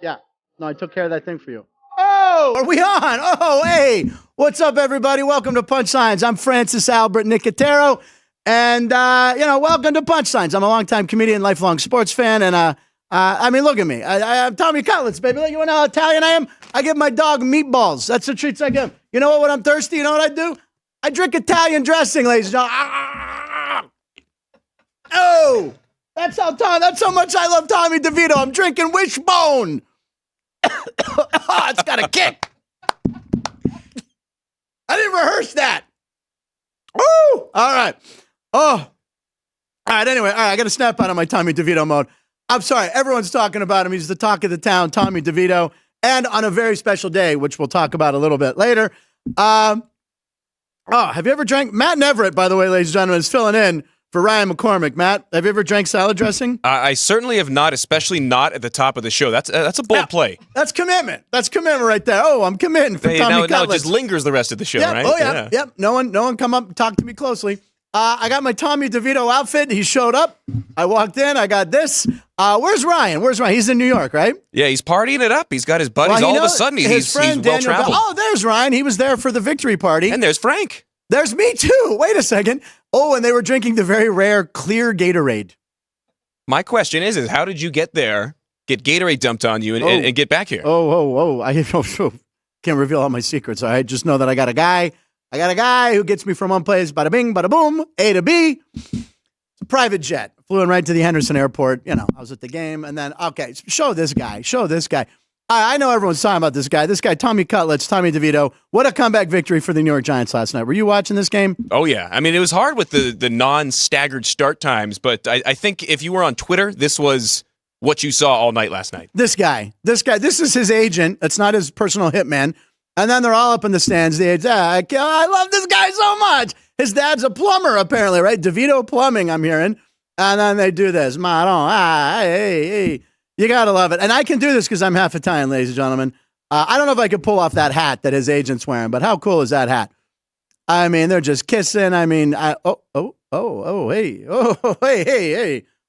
Yeah. No, I took care of that thing for you. Oh, are we on? Oh, hey. What's up, everybody? Welcome to Punchlines. I'm Francis Albert Nicotero. And, welcome to Punchlines. I'm a longtime comedian, lifelong sports fan. And, look at me. I'm Tommy Cutlets, baby. You know how Italian I am? I give my dog meatballs. That's the treats I give him. You know what? When I'm thirsty, you know what I do? I drink Italian dressing, ladies and gentlemen. Oh, that's how much I love Tommy DeVito. I'm drinking Wishbone. Oh, it's got a kick. I didn't rehearse that. Woo! All right. Oh. All right, anyway. All right, I got to snap out of my Tommy DeVito mode. I'm sorry. Everyone's talking about him. He's the talk of the town, Tommy DeVito. And on a very special day, which we'll talk about a little bit later. Have you ever drank? Matt Neverett, by the way, ladies and gentlemen, is filling in for Ryan McCormick. Matt, have you ever drank salad dressing? I certainly have not, especially not at the top of the show. That's a bold play. That's commitment. That's commitment right there. Oh, I'm committing for Tommy Cutlets. Now it just lingers the rest of the show, right? Oh, yeah. Yep. No one come up and talk to me closely. I got my Tommy DeVito outfit. He showed up. I walked in. I got this. Where's Ryan? He's in New York, right? Yeah, he's partying it up. He's got his buddies. All of a sudden, he's well-traveled. Oh, there's Ryan. He was there for the victory party. And there's Frank. There's me, too. Wait a second. Oh, and they were drinking the very rare clear Gatorade. My question is how did you get there, get Gatorade dumped on you, and get back here? I can't reveal all my secrets. I just know that I got a guy who gets me from one place, bada bing, bada boom, A to B. It's a private jet. Flew in right to the Henderson Airport. I was at the game. And then, show this guy. I know everyone's talking about this guy. Tommy Cutlets, Tommy DeVito. What a comeback victory for the New York Giants last night. Were you watching this game? Oh, yeah. I mean, it was hard with the non-staggered start times, but I think if you were on Twitter, this was what you saw all night last night. This guy, this is his agent. It's not his personal hitman. And then they're all up in the stands. I love this guy so much. His dad's a plumber, apparently, right? DeVito Plumbing, I'm hearing. And then they do this. Hey. You got to love it. And I can do this because I'm half Italian, ladies and gentlemen. I don't know if I could pull off that hat that his agent's wearing, but how cool is that hat? I mean, they're just kissing. I mean, hey.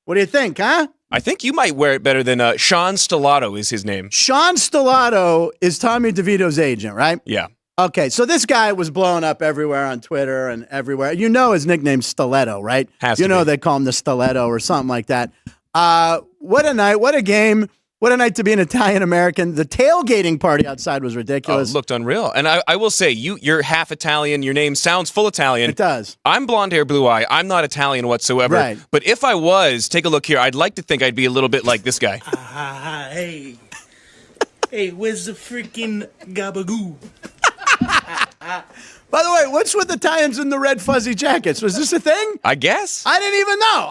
What do you think, huh? I think you might wear it better than Sean Stellato is his name. Sean Stellato is Tommy DeVito's agent, right? Yeah. Okay, so this guy was blowing up everywhere on Twitter and everywhere. You know his nickname's Stiletto, right? Has to be. They call him the Stiletto or something like that. What a night. What a game. What a night to be an Italian-American. The tailgating party outside was ridiculous. Oh, it looked unreal. And I will say, you're half Italian. Your name sounds full Italian. It do's. I'm blonde hair, blue eye. I'm not Italian whatsoever. Right. But if I was, take a look here. I'd like to think I'd be a little bit like this guy. Hey. Hey, where's the freaking gabagoo? By the way, what's with Italians in the red fuzzy jackets? Was this a thing? I guess. I didn't even know.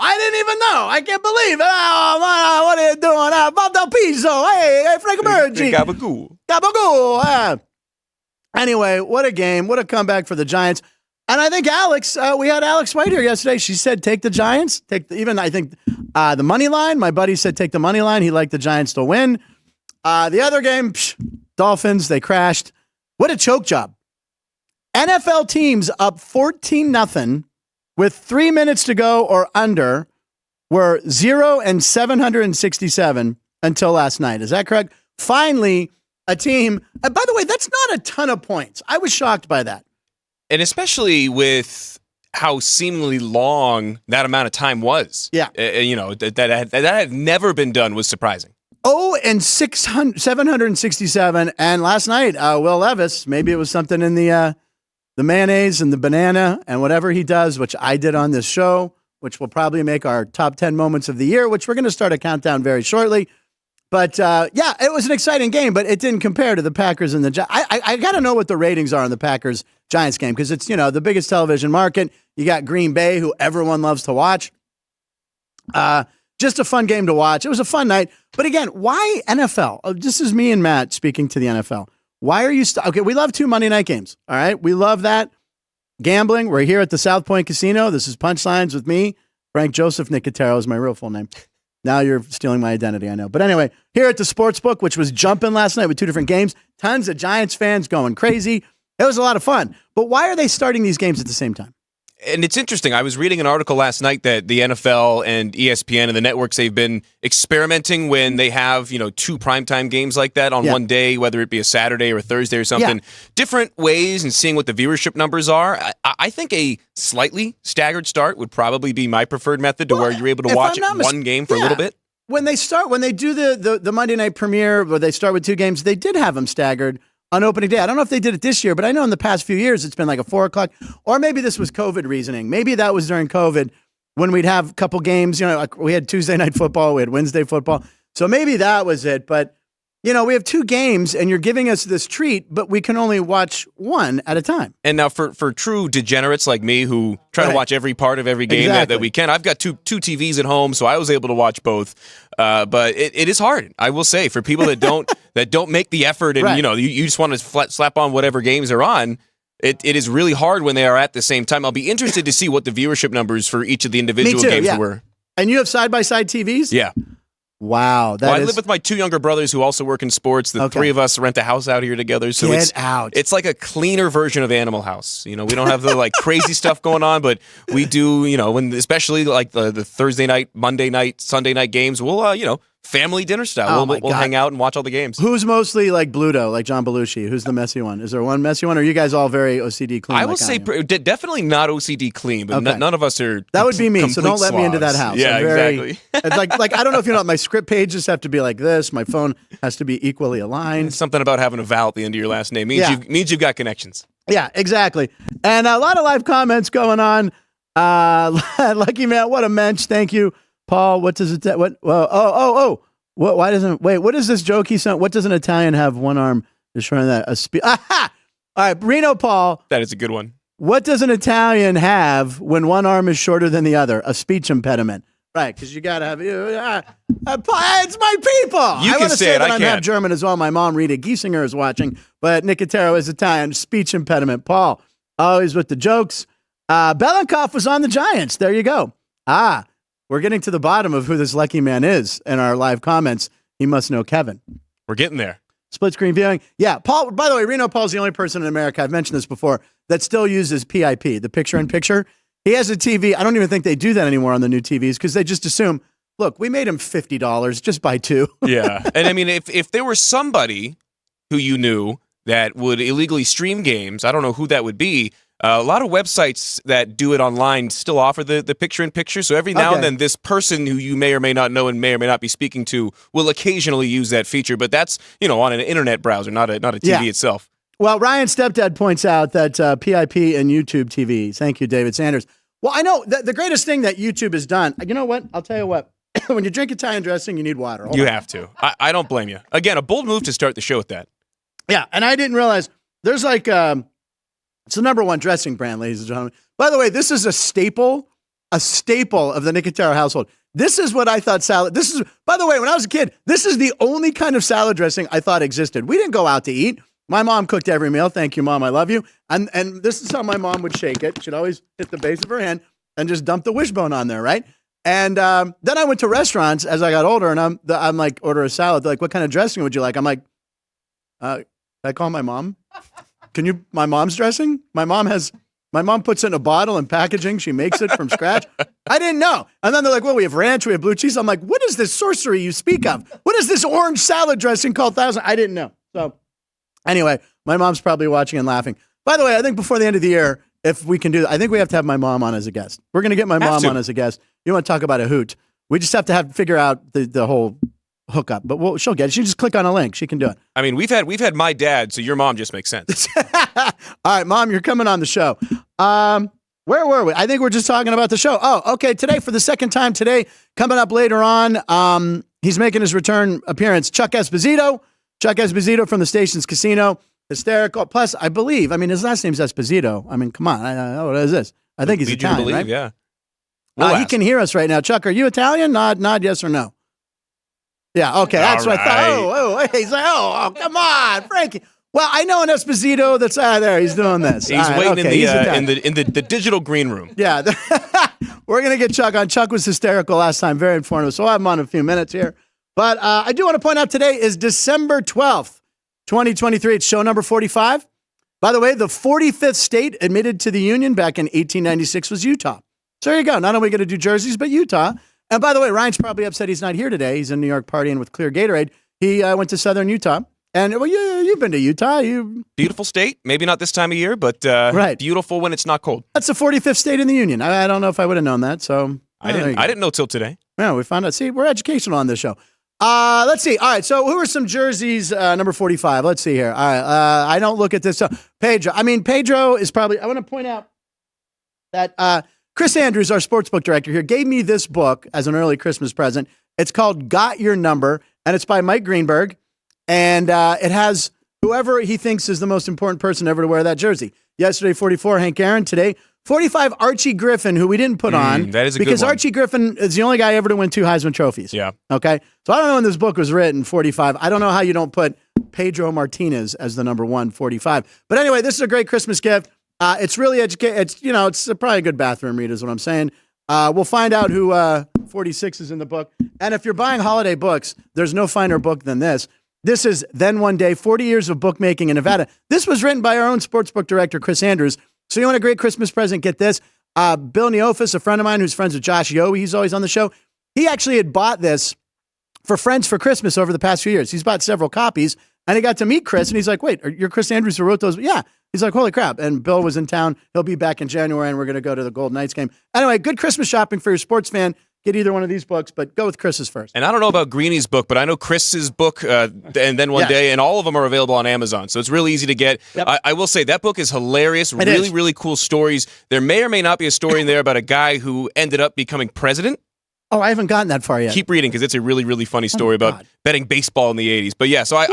I can't believe it. Oh, what are you doing? Valdo Pizzo. Hey, Frank Bergi. Gabagoo. Anyway, what a game. What a comeback for the Giants. And I think we had Alex White here yesterday. She said, take the Giants. The money line. My buddy said, take the money line. He liked the Giants to win. The other game, Dolphins, they crashed. What a choke job. NFL teams up 14-0 with 3 minutes to go or under were 0-767 until last night. Is that correct? Finally, a team. By the way, that's not a ton of points. I was shocked by that. And especially with how seemingly long that amount of time was. Yeah. That had never been done was surprising. 767. And last night, Will Levis, maybe it was something in the mayonnaise and the banana and whatever he does, which I did on this show, which will probably make our top 10 moments of the year, which we're going to start a countdown very shortly. But it was an exciting game, but it didn't compare to the Packers and the Giants. I got to know what the ratings are on the Packers-Giants game because it's, the biggest television market. You got Green Bay, who everyone loves to watch. Just a fun game to watch. It was a fun night. But again, why NFL? This is me and Matt speaking to the NFL. Why are you okay, we love 2 Monday night games. All right. We love that. Gambling. We're here at the South Point Casino. This is Punchlines with me. Frank Joseph Nicotero is my real full name. Now you're stealing my identity, I know. But anyway, here at the Sportsbook, which was jumping last night with 2 different games, tons of Giants fans going crazy. It was a lot of fun. But why are they starting these games at the same time? And it's interesting. I was reading an article last night that the NFL and ESPN and the networks, they've been experimenting when they have, 2 primetime games like that on one day, whether it be a Saturday or a Thursday or something. Different ways and seeing what the viewership numbers are. I think a slightly staggered start would probably be my preferred method to where you're able to watch one game for a little bit. When they do the Monday night premiere, where they start with 2 games, they did have them staggered on opening day. I don't know if they did it this year, but I know in the past few years it's been like a 4 o'clock, or maybe this was COVID reasoning. Maybe that was during COVID when we'd have a couple games. Like we had Tuesday night football, we had Wednesday football, so maybe that was it. But we have 2 games, and you're giving us this treat, but we can only watch one at a time. And now for true degenerates like me who try to watch every part of every game that we can, I've got two TVs at home, so I was able to watch both. But it is hard, I will say, for people that don't that don't make the effort, and you just want to slap on whatever games are on. It is really hard when they are at the same time. I'll be interested to see what the viewership numbers for each of the individual games were. And you have side-by-side TVs? Yeah. Wow. I live with my 2 younger brothers who also work in sports. The 3 of us rent a house out here together. So it's like a cleaner version of Animal House. We don't have the crazy stuff going on, but we do, when especially like the Thursday night, Monday night, Sunday night games, we'll, family dinner style. We'll hang out and watch all the games. Who's mostly like Bluto, like John Belushi? Who's the messy one? Is there one messy one, or are you guys all very OCD clean? I will say definitely not OCD clean, but none of us are. That would be me, so don't let me into that house. Yeah, exactly. It's like I don't know if you know, my script pages have to be like this. My phone has to be equally aligned. Something about having a vowel at the end of your last name means you've got connections. Yeah, exactly. And a lot of live comments going on. Lucky man, what a mensch. Thank you, Paul. What does it? What? What? Why doesn't? Wait. What is this joke he sent? What does an Italian have one arm? Just trying that. Aha! All right, Reno Paul. That is a good one. What does an Italian have when one arm is shorter than the other? A speech impediment. Right, because you got to have. It's my people. You can say it. I can't. I'm half German as well. My mom, Rita Giesinger, is watching, but Nicotero is Italian. Speech impediment. Paul, always with the jokes. Belenkoff was on the Giants. There you go. We're getting to the bottom of who this lucky man is in our live comments. He must know Kevin. We're getting there. Split screen viewing. Yeah, Paul, by the way, Reno Paul's the only person in America, I've mentioned this before, that still uses PIP, the picture-in-picture. He has a TV. I don't even think they do that anymore on the new TVs because they just assume, look, we made him $50. Just buy 2. Yeah. And I mean, if there was somebody who you knew that would illegally stream games, I don't know who that would be. A lot of websites that do it online still offer the picture-in-picture. So every now and then, this person who you may or may not know and may or may not be speaking to will occasionally use that feature. But that's, on an internet browser, not a TV itself. Well, Ryan's stepdad points out that PIP and YouTube TV. Thank you, David Sanders. Well, I know the greatest thing that YouTube has done. You know what? I'll tell you what. When you drink Italian dressing, you need water. You have to. I don't blame you. Again, a bold move to start the show with that. Yeah, and I didn't realize there's like... it's the number 1 dressing brand, ladies and gentlemen. By the way, this is a staple of the Nicotero household. This is what I thought salad. By the way, when I was a kid, this is the only kind of salad dressing I thought existed. We didn't go out to eat. My mom cooked every meal. Thank you, Mom. I love you. And this is how my mom would shake it. She'd always hit the base of her hand and just dump the wishbone on there, right? And then I went to restaurants as I got older, and I'm like, order a salad. They're like, what kind of dressing would you like? I'm like, can I call my mom? My mom's dressing? My mom puts it in a bottle and packaging. She makes it from scratch. I didn't know. And then they're like, well, we have ranch, we have blue cheese. I'm like, what is this sorcery you speak of? What is this orange salad dressing called Thousand? I didn't know. So anyway, my mom's probably watching and laughing. By the way, I think before the end of the year, if we can do that, I think we have to have my mom on as a guest. We're going to get my mom on as a guest. You want to talk about a hoot. We just have to figure out the whole hookup, but she'll get it. She just click on a link. She can do it. I mean, we've had my dad, so your mom just makes sense. All right, Mom, you're coming on the show. Where were we? I think we're just talking about the show. Oh, okay. Today, for the second time today, coming up later on, he's making his return appearance. Chuck Esposito from the Stations Casino. Hysterical. Plus, I believe, his last name's Esposito. Come on. What is this? I think he's Italian, right? Yeah. He can hear us right now. Chuck, are you Italian? Nod yes or no. Yeah, okay, that's what I thought. He's like, come on, Frankie. Well, I know an Esposito that's there. He's doing this. He's waiting in the digital green room. Yeah, we're gonna get Chuck on. Chuck was hysterical last time, very informative. So I'll have him on in a few minutes here. But I do want to point out today is December 12th, 2023. It's show number 45. By the way, the 45th state admitted to the Union back in 1896 was Utah. So there you go. Not only are we going to do jerseys, but Utah. And by the way, Ryan's probably upset he's not here today. He's in New York partying with Clear Gatorade. He went to Southern Utah. And well, you've been to Utah. Beautiful state. Maybe not this time of year, but beautiful when it's not cold. That's the 45th state in the Union. I don't know if I would have known that. So I didn't know till today. Yeah, we found out. See, we're educational on this show. Let's see. All right. So who are some jerseys? Number 45. Let's see here. All right. I don't look at this. Pedro. Pedro is probably, I want to point out that Chris Andrews, our sportsbook director here, gave me this book as an early Christmas present. It's called Got Your Number, and it's by Mike Greenberg. And it has whoever he thinks is the most important person ever to wear that jersey. Yesterday, 44, Hank Aaron. Today, 45, Archie Griffin, who we didn't put on. That is a because good one. Archie Griffin is the only guy ever to win 2 Heisman trophies. Yeah. Okay? So I don't know when this book was written, 45. I don't know how you don't put Pedro Martinez as the number 145. But anyway, this is a great Christmas gift. It's really it's probably a good bathroom read is what I'm saying. We'll find out who 46 is in the book. And if you're buying holiday books, there's no finer book than this. This is Then One Day, 40 Years of Bookmaking in Nevada. This was written by our own sportsbook director, Chris Andrews. So you want a great Christmas present, get this. Bill Neofis, a friend of mine who's friends with Josh Yohe, he's always on the show. He actually had bought this for friends for Christmas over the past few years. He's bought several copies, and he got to meet Chris, and he's like, wait, you're Chris Andrews who wrote those? Yeah. He's like, holy crap. And Bill was in town. He'll be back in January, and we're going to go to the Golden Knights game. Anyway, good Christmas shopping for your sports fan. Get either one of these books, but go with Chris's first. And I don't know about Greenie's book, but I know Chris's book, and Then One Day, and all of them are available on Amazon. So it's really easy to get. Yep. I will say that book is hilarious. Really cool stories. There may or may not be a story in there about a guy who ended up becoming president. Oh, I haven't gotten that far yet. Keep reading because it's a really funny story about betting baseball in the 80s. But yeah, so I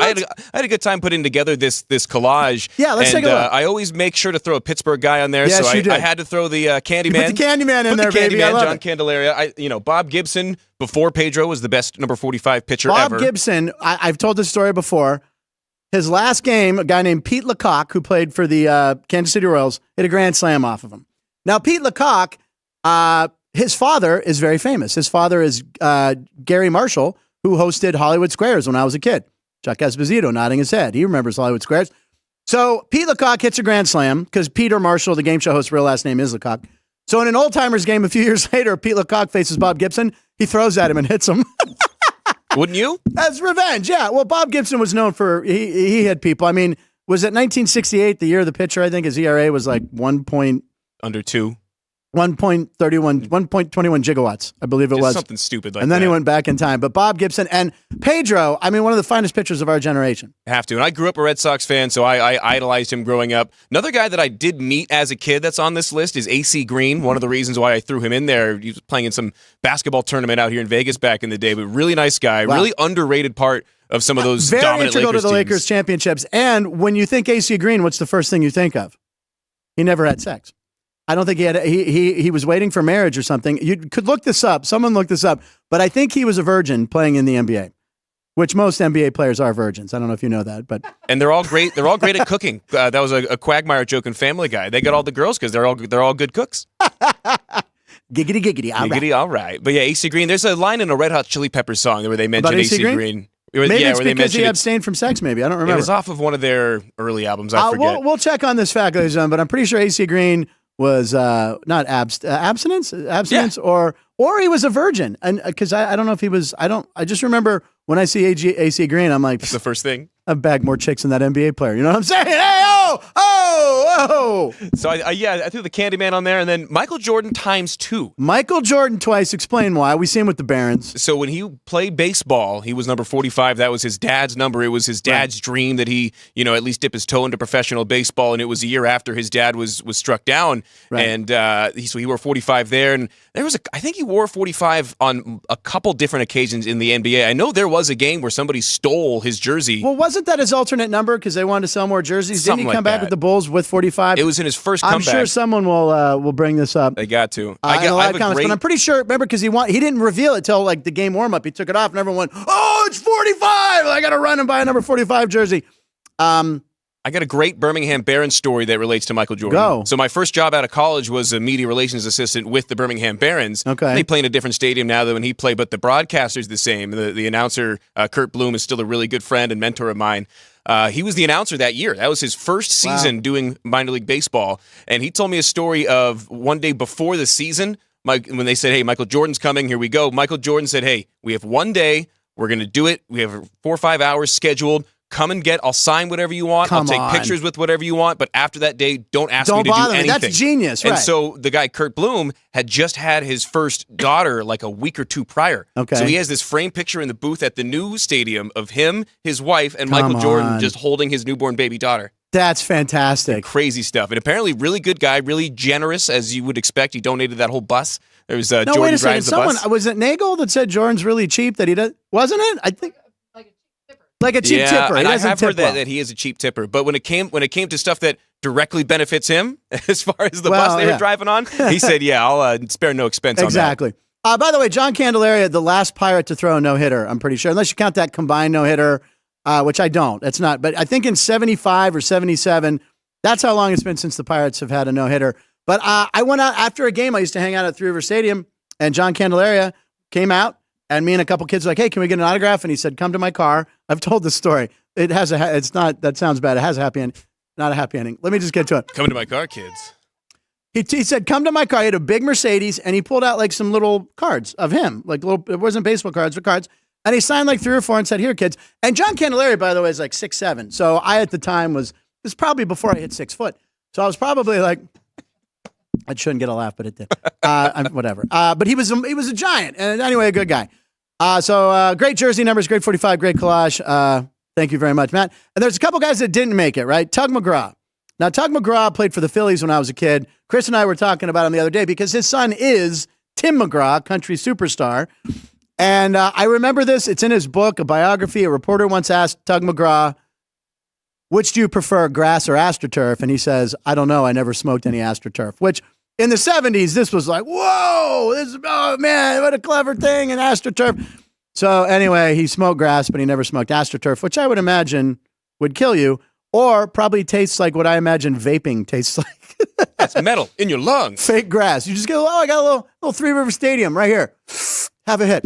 had a good time putting together this collage. Yeah, let's take a look. I always make sure to throw a Pittsburgh guy on there. Yes, so you did. I had to throw the Candyman. Put the Candyman in there, baby. I love John it. Candelaria. Bob Gibson before Pedro was the best number 45 pitcher ever. Bob Gibson, I've told this story before. His last game, a guy named Pete Lecoq, who played for the Kansas City Royals, hit a grand slam off of him. Now, Pete Lecoq, his father is very famous. His father is Gary Marshall, who hosted Hollywood Squares when I was a kid. Chuck Esposito nodding his head. He remembers Hollywood Squares. So Pete Lecoq hits a grand slam because Peter Marshall, the game show host's real last name is Lecoq. So in an old-timers game a few years later, Pete Lecoq faces Bob Gibson. He throws at him and hits him. Wouldn't you? As revenge, yeah. Well, Bob Gibson was known for, he hit people. I mean, was it 1968, the year of the pitcher? I think his ERA was like under 2. 1.21 gigawatts, I believe it was. Something stupid like that. And then he went back in time. But Bob Gibson and Pedro, I mean, one of the finest pitchers of our generation. Have to. And I grew up a Red Sox fan, so I idolized him growing up. Another guy that I did meet as a kid that's on this list is AC Green. One of the reasons why I threw him in there, he was playing in some basketball tournament out here in Vegas back in the day, but really nice guy, really underrated part of some of those dominant Lakers Very integral to the teams. Lakers championships. And when you think AC Green, what's the first thing you think of? He never had sex. I don't think he had. He was waiting for marriage or something. You could look this up. Someone look this up. But I think he was a virgin playing in the NBA, which most NBA players are virgins. I don't know if you know that, but and they're all great. They're all great at cooking. That was a Quagmire joke in Family Guy. They got all the girls because they're all good cooks. Giggity. All right. But yeah, AC Green. There's a line in a Red Hot Chili Peppers song where they mention AC Green. Maybe it's because he abstained from sex, maybe. I don't remember. It was off of one of their early albums. I forget. We'll check on this fact, ladies and gentlemen, but I'm pretty sure AC Green was not abstinence, or he was a virgin. And because I don't know if he was, I just remember when I see AC Green, I'm like, that's the first thing. I've bagged more chicks than that NBA player. You know what I'm saying? Hey, oh! So I threw the Candyman on there, and then Michael Jordan times 2. Michael Jordan twice. Explain why. We see him with the Barons. So when he played baseball, he was number 45. That was his dad's number. It was his dad's dream that he, at least dip his toe into professional baseball. And it was a year after his dad was struck down, and so he wore 45 there. And there was I think he wore 45 on a couple different occasions in the NBA. I know there was a game where somebody stole his jersey. Well, wasn't that his alternate number because they wanted to sell more jerseys? Didn't he come back with the Bulls with 45? It was in his first comeback. I'm sure someone will bring this up. They got to. I got comments, but I'm pretty sure. Remember, because he didn't reveal it till like the game warm up. He took it off, and everyone went, "Oh, it's 45! I got to run and buy a number 45 jersey." I got a great Birmingham Barons story that relates to Michael Jordan. Go. So my first job out of college was a media relations assistant with the Birmingham Barons. Okay. They play in a different stadium now than when he played, but the broadcaster's the same. The announcer, Kurt Bloom, is still a really good friend and mentor of mine. He was the announcer that year. That was his first season doing minor league baseball. And he told me a story of one day before the season, when they said, hey, Michael Jordan's coming, here we go. Michael Jordan said, hey, we have one day. We're going to do it. We have 4 or 5 hours scheduled. Come and I'll sign whatever you want. I'll take pictures with whatever you want. But after that day, don't ask me to do anything. That's genius, right? And so the guy, Kurt Bloom, had just had his first daughter like a week or two prior. Okay. So he has this framed picture in the booth at the new stadium of him, his wife, and Michael Jordan just holding his newborn baby daughter. That's fantastic. Crazy stuff. And apparently really good guy, really generous, as you would expect. He donated that whole bus. There was Jordan wait a second. drives the bus. Was it Nagel that said Jordan's really cheap? That he does, wasn't it? I think like a cheap tipper. And I have heard that he is a cheap tipper. But when it came to stuff that directly benefits him, as far as the bus they were driving on, he said, I'll spare no expense on that. Exactly. By the way, John Candelaria, the last Pirate to throw a no-hitter, I'm pretty sure, unless you count that combined no-hitter, which I don't. It's not. But I think in 75 or 77, that's how long it's been since the Pirates have had a no-hitter. But I went out after a game. I used to hang out at Three River Stadium, and John Candelaria came out, and me and a couple kids were like, hey, can we get an autograph? And he said, come to my car. I've told the story. It has it's not, that sounds bad. It has a happy ending. Not a happy ending. Let me just get to it. Come to my car, kids. He said, come to my car. He had a big Mercedes, and he pulled out like some little cards of him. Like little, it wasn't baseball cards, but cards. And he signed like 3 or 4 and said, here, kids. And John Candelaria, by the way, is like 6'7". So I, at the time, this was probably before I hit 6 foot. So I was probably like, I shouldn't get a laugh, but it did. Whatever. But he was a giant. And anyway, a good guy. So great jersey numbers, great 45, great collage. Thank you very much, Matt. And there's a couple guys that didn't make it, right? Tug McGraw. Now, Tug McGraw played for the Phillies when I was a kid. Chris and I were talking about him the other day because his son is Tim McGraw, country superstar. And I remember this. It's in his book, a biography. A reporter once asked Tug McGraw, which do you prefer, grass or AstroTurf? And he says, I don't know. I never smoked any AstroTurf, which in the 70s, this was like, whoa, oh man, what a clever thing, an AstroTurf. So anyway, he smoked grass, but he never smoked AstroTurf, which I would imagine would kill you, or probably tastes like what I imagine vaping tastes like. That's metal in your lungs. Fake grass. You just go, I got a little Three River Stadium right here. Have a hit.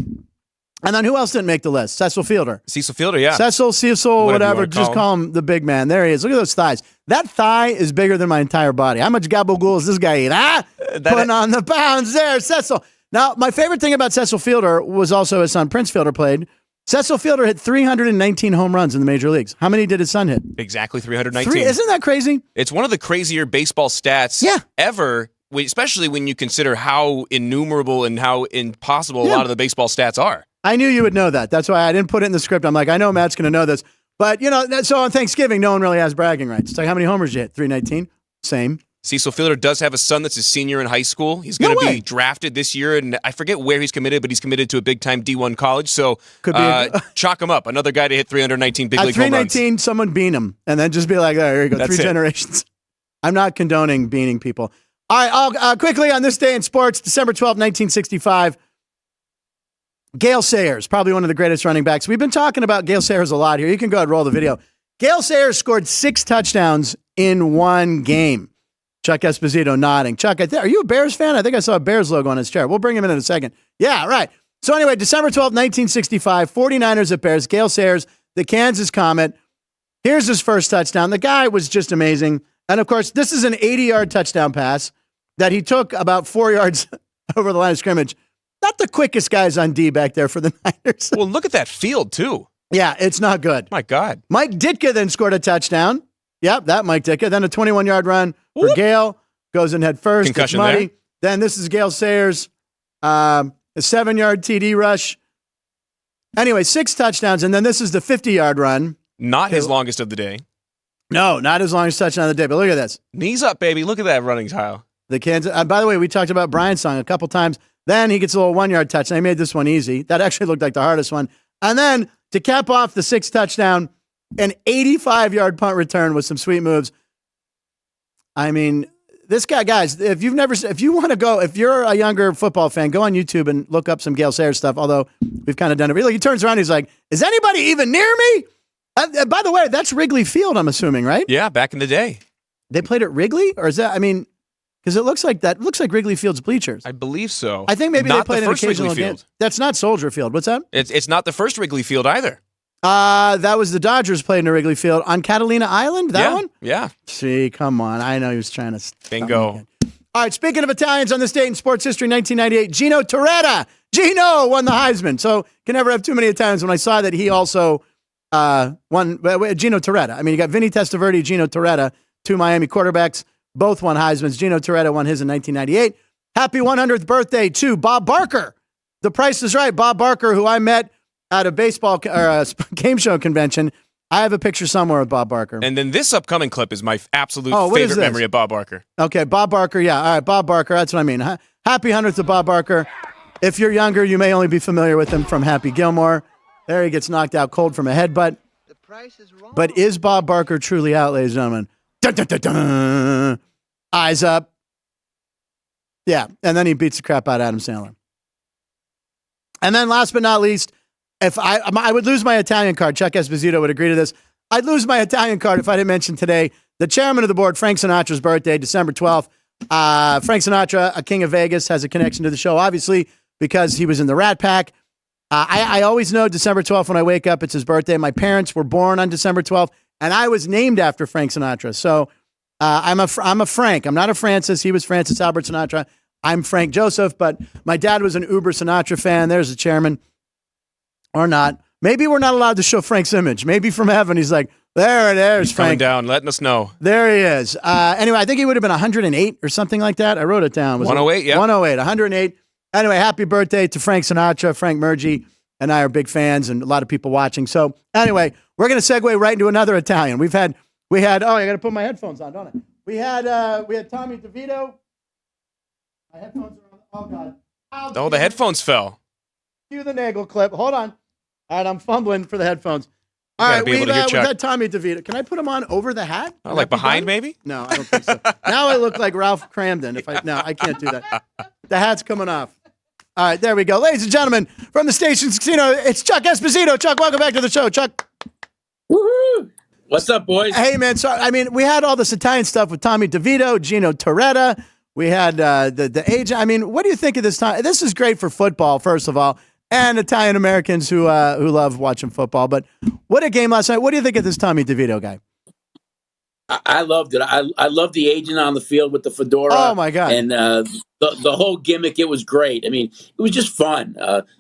And then who else didn't make the list? Cecil Fielder. Cecil Fielder, yeah. Cecil, whatever. Just call him the big man. There he is. Look at those thighs. That thigh is bigger than my entire body. How much gabagool does this guy eat? Putting on the pounds there, Cecil. Now, my favorite thing about Cecil Fielder was also his son Prince Fielder played. Cecil Fielder hit 319 home runs in the major leagues. How many did his son hit? Exactly 319. Isn't that crazy? It's one of the crazier baseball stats ever, especially when you consider how innumerable and how impossible a lot of the baseball stats are. I knew you would know that. That's why I didn't put it in the script. I'm like, I know Matt's going to know this. But, so on Thanksgiving, no one really has bragging rights. It's like, how many homers you hit? 319? Same. Cecil Fielder does have a son that's a senior in high school. He's going to be drafted this year, and I forget where he's committed, but he's committed to a big-time D1 college. So chalk him up. Another guy to hit 319 big league home runs. At 319, someone bean him, and then just be like, there you go, that's 3 generations. I'm not condoning beaning people. All right, I'll quickly on this day in sports, December 12, 1965, Gale Sayers, probably one of the greatest running backs. We've been talking about Gale Sayers a lot here. You can go ahead and roll the video. Gale Sayers scored 6 touchdowns in one game. Chuck Esposito nodding. Chuck, are you a Bears fan? I think I saw a Bears logo on his chair. We'll bring him in a second. Yeah, right. So anyway, December 12, 1965, 49ers at Bears. Gale Sayers, the Kansas Comet. Here's his first touchdown. The guy was just amazing. And of course, this is an 80-yard touchdown pass that he took about 4 yards over the line of scrimmage. Not the quickest guys on D back there for the Niners. Well, look at that field, too. Yeah, it's not good. My God. Mike Ditka then scored a touchdown. Yep, that Mike Ditka. Then a 21-yard run for Gale. Goes in head first. Concussion there. Then this is Gale Sayers. A 7-yard TD rush. Anyway, 6 touchdowns. And then this is the 50-yard run. Not his longest of the day. No, not his longest touchdown of the day. But look at this. Knees up, baby. Look at that running style. The Kansas. By the way, we talked about Brian's song a couple times. Then he gets a little 1-yard touchdown. He made this one easy. That actually looked like the hardest one. And then to cap off the 6th touchdown, an 85-yard punt return with some sweet moves. I mean, this guy, guys, if you're a younger football fan, go on YouTube and look up some Gale Sayers stuff, although we've kind of done it. Really, he turns around, he's like, is anybody even near me? By the way, that's Wrigley Field, I'm assuming, right? Yeah, back in the day. They played at Wrigley? Or is that, I mean, because it looks like Wrigley Field's bleachers. I believe so. I think maybe not they played the an first occasional Wrigley game. Field. That's not Soldier Field. What's that? It's not the first Wrigley Field either. That was the Dodgers played in a Wrigley Field on Catalina Island. That one? Yeah. See, come on. I know he was trying to. Bingo. All right, speaking of Italians on this date in sports history, 1998, Gino Torretta. Gino won the Heisman. So can never have too many Italians. When I saw that he also won, Gino Torretta. I mean, you got Vinny Testaverde, Gino Torretta, two Miami quarterbacks, both won Heismans. Gino Torretta won his in 1998. Happy 100th birthday to Bob Barker. The Price is Right. Bob Barker, who I met at a baseball or a game show convention. I have a picture somewhere of Bob Barker. And then this upcoming clip is my absolute what is favorite this? memory of Bob Barker. Okay, Bob Barker. Yeah, all right, Bob Barker. That's what I mean. Happy 100th to Bob Barker. If you're younger, you may only be familiar with him from Happy Gilmore. There he gets knocked out cold from a headbutt. The price is wrong. But is Bob Barker truly out, ladies and gentlemen? Dun, dun, dun, dun. Eyes up. Yeah, and then he beats the crap out of Adam Sandler. And then last but not least, if I would lose my Italian card, Chuck Esposito would agree to this. I'd lose my Italian card if I didn't mention today the chairman of the board, Frank Sinatra's birthday, December 12th. Frank Sinatra, a king of Vegas, has a connection to the show, obviously, because he was in the Rat Pack. I always know December 12th when I wake up, it's his birthday. My parents were born on December 12th, and I was named after Frank Sinatra. So I'm a Frank. I'm not a Francis. He was Francis Albert Sinatra. I'm Frank Joseph, but my dad was an uber Sinatra fan. There's the chairman. Or not. Maybe we're not allowed to show Frank's image. Maybe from heaven he's like, there's Frank. Coming down, letting us know. There he is. Anyway, I think he would have been 108 or something like that. I wrote it down. 108, yeah. 108, 108. Anyway, happy birthday to Frank Sinatra. Frank Murgy and I are big fans and a lot of people watching. So anyway, we're going to segue right into another Italian. We had, I got to put my headphones on, don't I? We had Tommy DeVito. My headphones are on. Oh, God. The headphones fell. Cue the Nagel clip. Hold on. All right, I'm fumbling for the headphones. All right, we've had Tommy DeVito. Can I put him on over the hat? Oh, like behind, maybe? No, I don't think so. Now I look like Ralph Cramden. No, I can't do that. The hat's coming off. All right, there we go. Ladies and gentlemen, from the Station's Casino, it's Chuck Esposito. Chuck, welcome back to the show. Chuck. Woohoo! What's up, boys? Hey, man. So, I mean, we had all this Italian stuff with Tommy DeVito, Gino Torretta. We had the age. I mean, what do you think of this time? This is great for football, first of all, and Italian Americans who love watching football. But what a game last night. What do you think of this Tommy DeVito guy? I loved it. I loved the agent on the field with the fedora. Oh, my God. And the whole gimmick, it was great. I mean, it was just fun.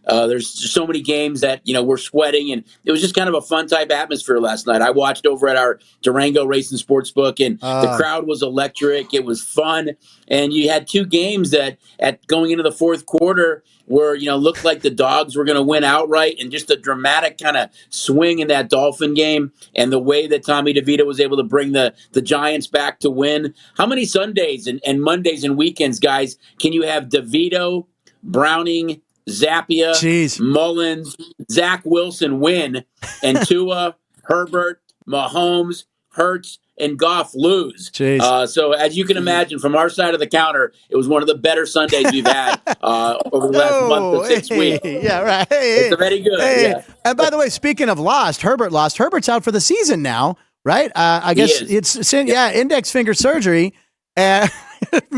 There's just so many games that, we're sweating, and it was just kind of a fun type atmosphere last night. I watched over at our Durango Racing Sportsbook, and the crowd was electric. It was fun. And you had two games that at going into the fourth quarter where, looked like the Dogs were going to win outright, and just a dramatic kind of swing in that Dolphin game, and the way that Tommy DeVito was able to bring the Giants back to win. How many Sundays and Mondays and weekends, guys, can you have DeVito, Browning, Zappia, Mullins, Zach Wilson win, and Tua, Herbert, Mahomes, Hurts, and Goff lose? So as you can imagine, from our side of the counter, it was one of the better Sundays we've had over the last month to 6 weeks. Yeah, right. It's very good. Yeah. And by the way, speaking of Herbert lost. Herbert's out for the season now, right? I guess it's index finger surgery. And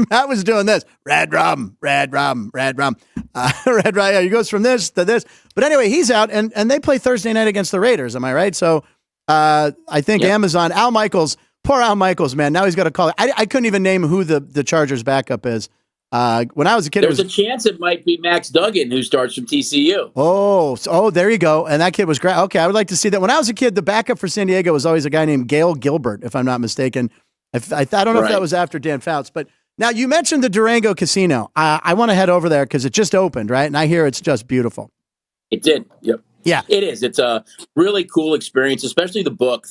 Matt was doing this. Red rum. Red rum. Yeah, he goes from this to this. But anyway, he's out, and they play Thursday night against the Raiders. Am I right? So I think Amazon, Al Michaels, poor Al Michaels, man. Now he's got to call it. I couldn't even name who the Chargers backup is. When I was a kid, there's a chance it might be Max Duggan, who starts from TCU. Oh, there you go. And that kid was great. Okay, I would like to see that. When I was a kid, the backup for San Diego was always a guy named Gail Gilbert, if I'm not mistaken. I don't know if that was after Dan Fouts, but now you mentioned the Durango Casino. I want to head over there because it just opened, right? And I hear it's just beautiful. It did. Yep. Yeah, it is. It's a really cool experience, especially the book.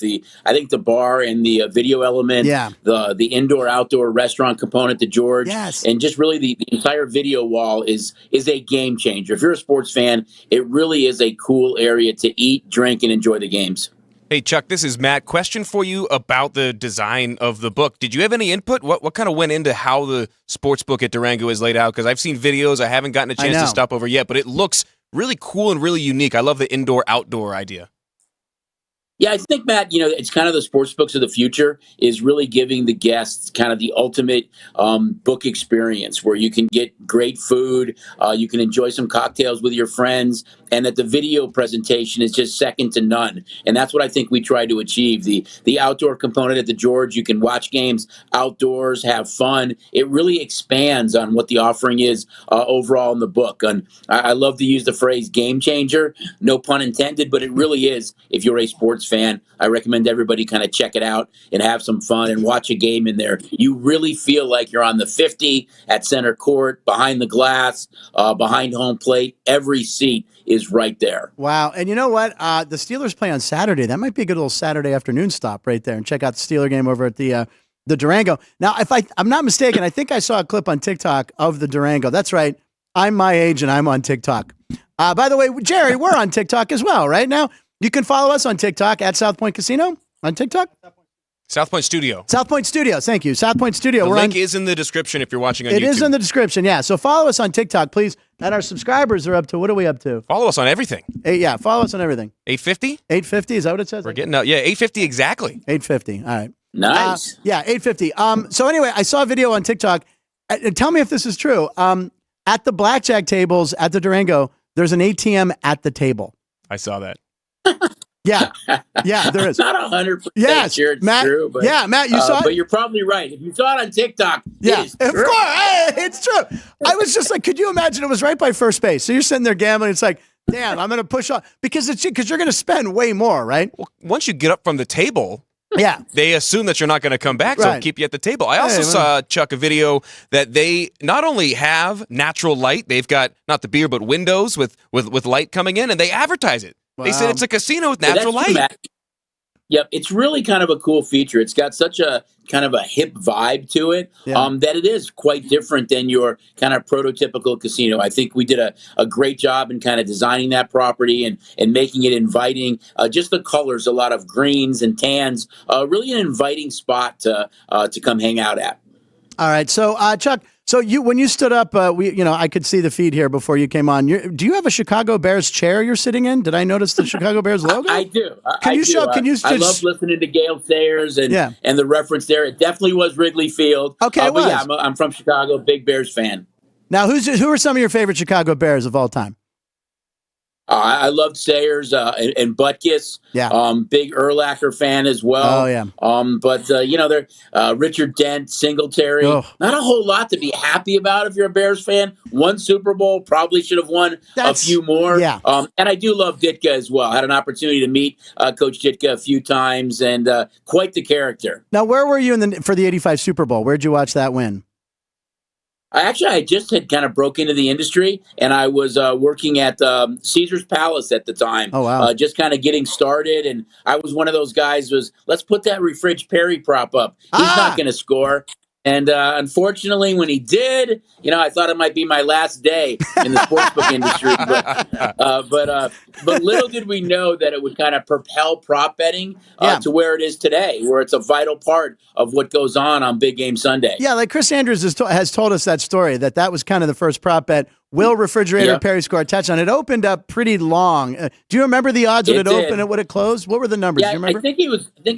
I think the bar and the video element, the indoor-outdoor restaurant component to George, and just really the entire video wall is a game changer. If you're a sports fan, it really is a cool area to eat, drink, and enjoy the games. Hey, Chuck, this is Matt. Question for you about the design of the book. Did you have any input? What kind of went into how the sports book at Durango is laid out? Because I've seen videos. I haven't gotten a chance to stop over yet, but it looks really cool and really unique. I love the indoor-outdoor idea. Yeah, I think, Matt, it's kind of the sports books of the future is really giving the guests kind of the ultimate book experience where you can get great food, you can enjoy some cocktails with your friends, and that the video presentation is just second to none. And that's what I think we try to achieve. The outdoor component at the George, you can watch games outdoors, have fun. It really expands on what the offering is overall in the book. And I love to use the phrase game changer, no pun intended, but it really is. If you're a sports fan, I recommend everybody kind of check it out and have some fun and watch a game in there. You really feel like you're on the 50 at center court, behind the glass, behind home plate. Every seat is right there. Wow. And you know what? The Steelers play on Saturday. That might be a good little Saturday afternoon stop right there and check out the Steeler game over at the Durango. Now, if I'm not mistaken, I think I saw a clip on TikTok of the Durango. That's right. I'm my age and I'm on TikTok. By the way, Jerry, we're on TikTok as well, right? Now, you can follow us on TikTok at South Point Casino on TikTok. South Point Studio. South Point Studios. Thank you. South Point Studio. The link is in the description if you're watching on YouTube. It is in the description, yeah. So follow us on TikTok, please. And our subscribers are up to, what are we up to? Follow us on everything. Yeah, follow us on everything. 850? 850, is that what it says? We're getting out. Yeah, 850 exactly. 850, all right. Nice. Yeah, 850. So anyway, I saw a video on TikTok. Tell me if this is true. At the blackjack tables at the Durango, there's an ATM at the table. I saw that. Yeah, there is. Not 100% sure it's Matt, true, but Matt, you saw it. But you're probably right. If you saw it on TikTok, yeah, it is of true. course, hey, it's true. I was just like, could you imagine? It was right by first base. So you're sitting there gambling. It's like, damn, I'm going to push off because you're going to spend way more, right? Well, once you get up from the table, yeah, they assume that you're not going to come back, so right. keep you at the table. I also saw, Chuck, a video that they not only have natural light, they've got not the beer, but windows with light coming in, and they advertise it. Wow. They said it's a casino with natural light. True, yep, it's really kind of a cool feature. It's got such a kind of a hip vibe to it that it is quite different than your kind of prototypical casino. I think we did a great job in kind of designing that property and making it inviting. Just the colors, a lot of greens and tans, really an inviting spot to come hang out at. All right, so Chuck, so when you stood up, I could see the feed here before you came on. Do you have a Chicago Bears chair you're sitting in? Did I notice the Chicago Bears logo? I do. I love listening to Gale Sayers and the reference there. It definitely was Wrigley Field. Okay, it was. But yeah, I'm from Chicago, big Bears fan. Now, who are some of your favorite Chicago Bears of all time? I loved Sayers and Butkus. Yeah. Big Urlacher fan as well. Oh, yeah. But they're Richard Dent, Singletary. Oh. Not a whole lot to be happy about if you're a Bears fan. One Super Bowl, probably should have won a few more. Yeah. And I do love Ditka as well. I had an opportunity to meet Coach Ditka a few times, and quite the character. Now, where were you for the '85 Super Bowl? Where'd you watch that win? I just had kind of broke into the industry, and I was working at Caesar's Palace at the time. Oh, wow. Just kind of getting started, and I was one of those guys let's put that Refridge Perry prop up. He's not going to score. And unfortunately, when he did, I thought it might be my last day in the sportsbook industry. But little did we know that it would kind of propel prop betting to where it is today, where it's a vital part of what goes on Big Game Sunday. Yeah, like Chris Andrews has told us that story, that was kind of the first prop bet. Will Refrigerator Perry score a touchdown? It opened up pretty long. Do you remember the odds when it opened and when it closed? What were the numbers? Yeah, do you remember? I think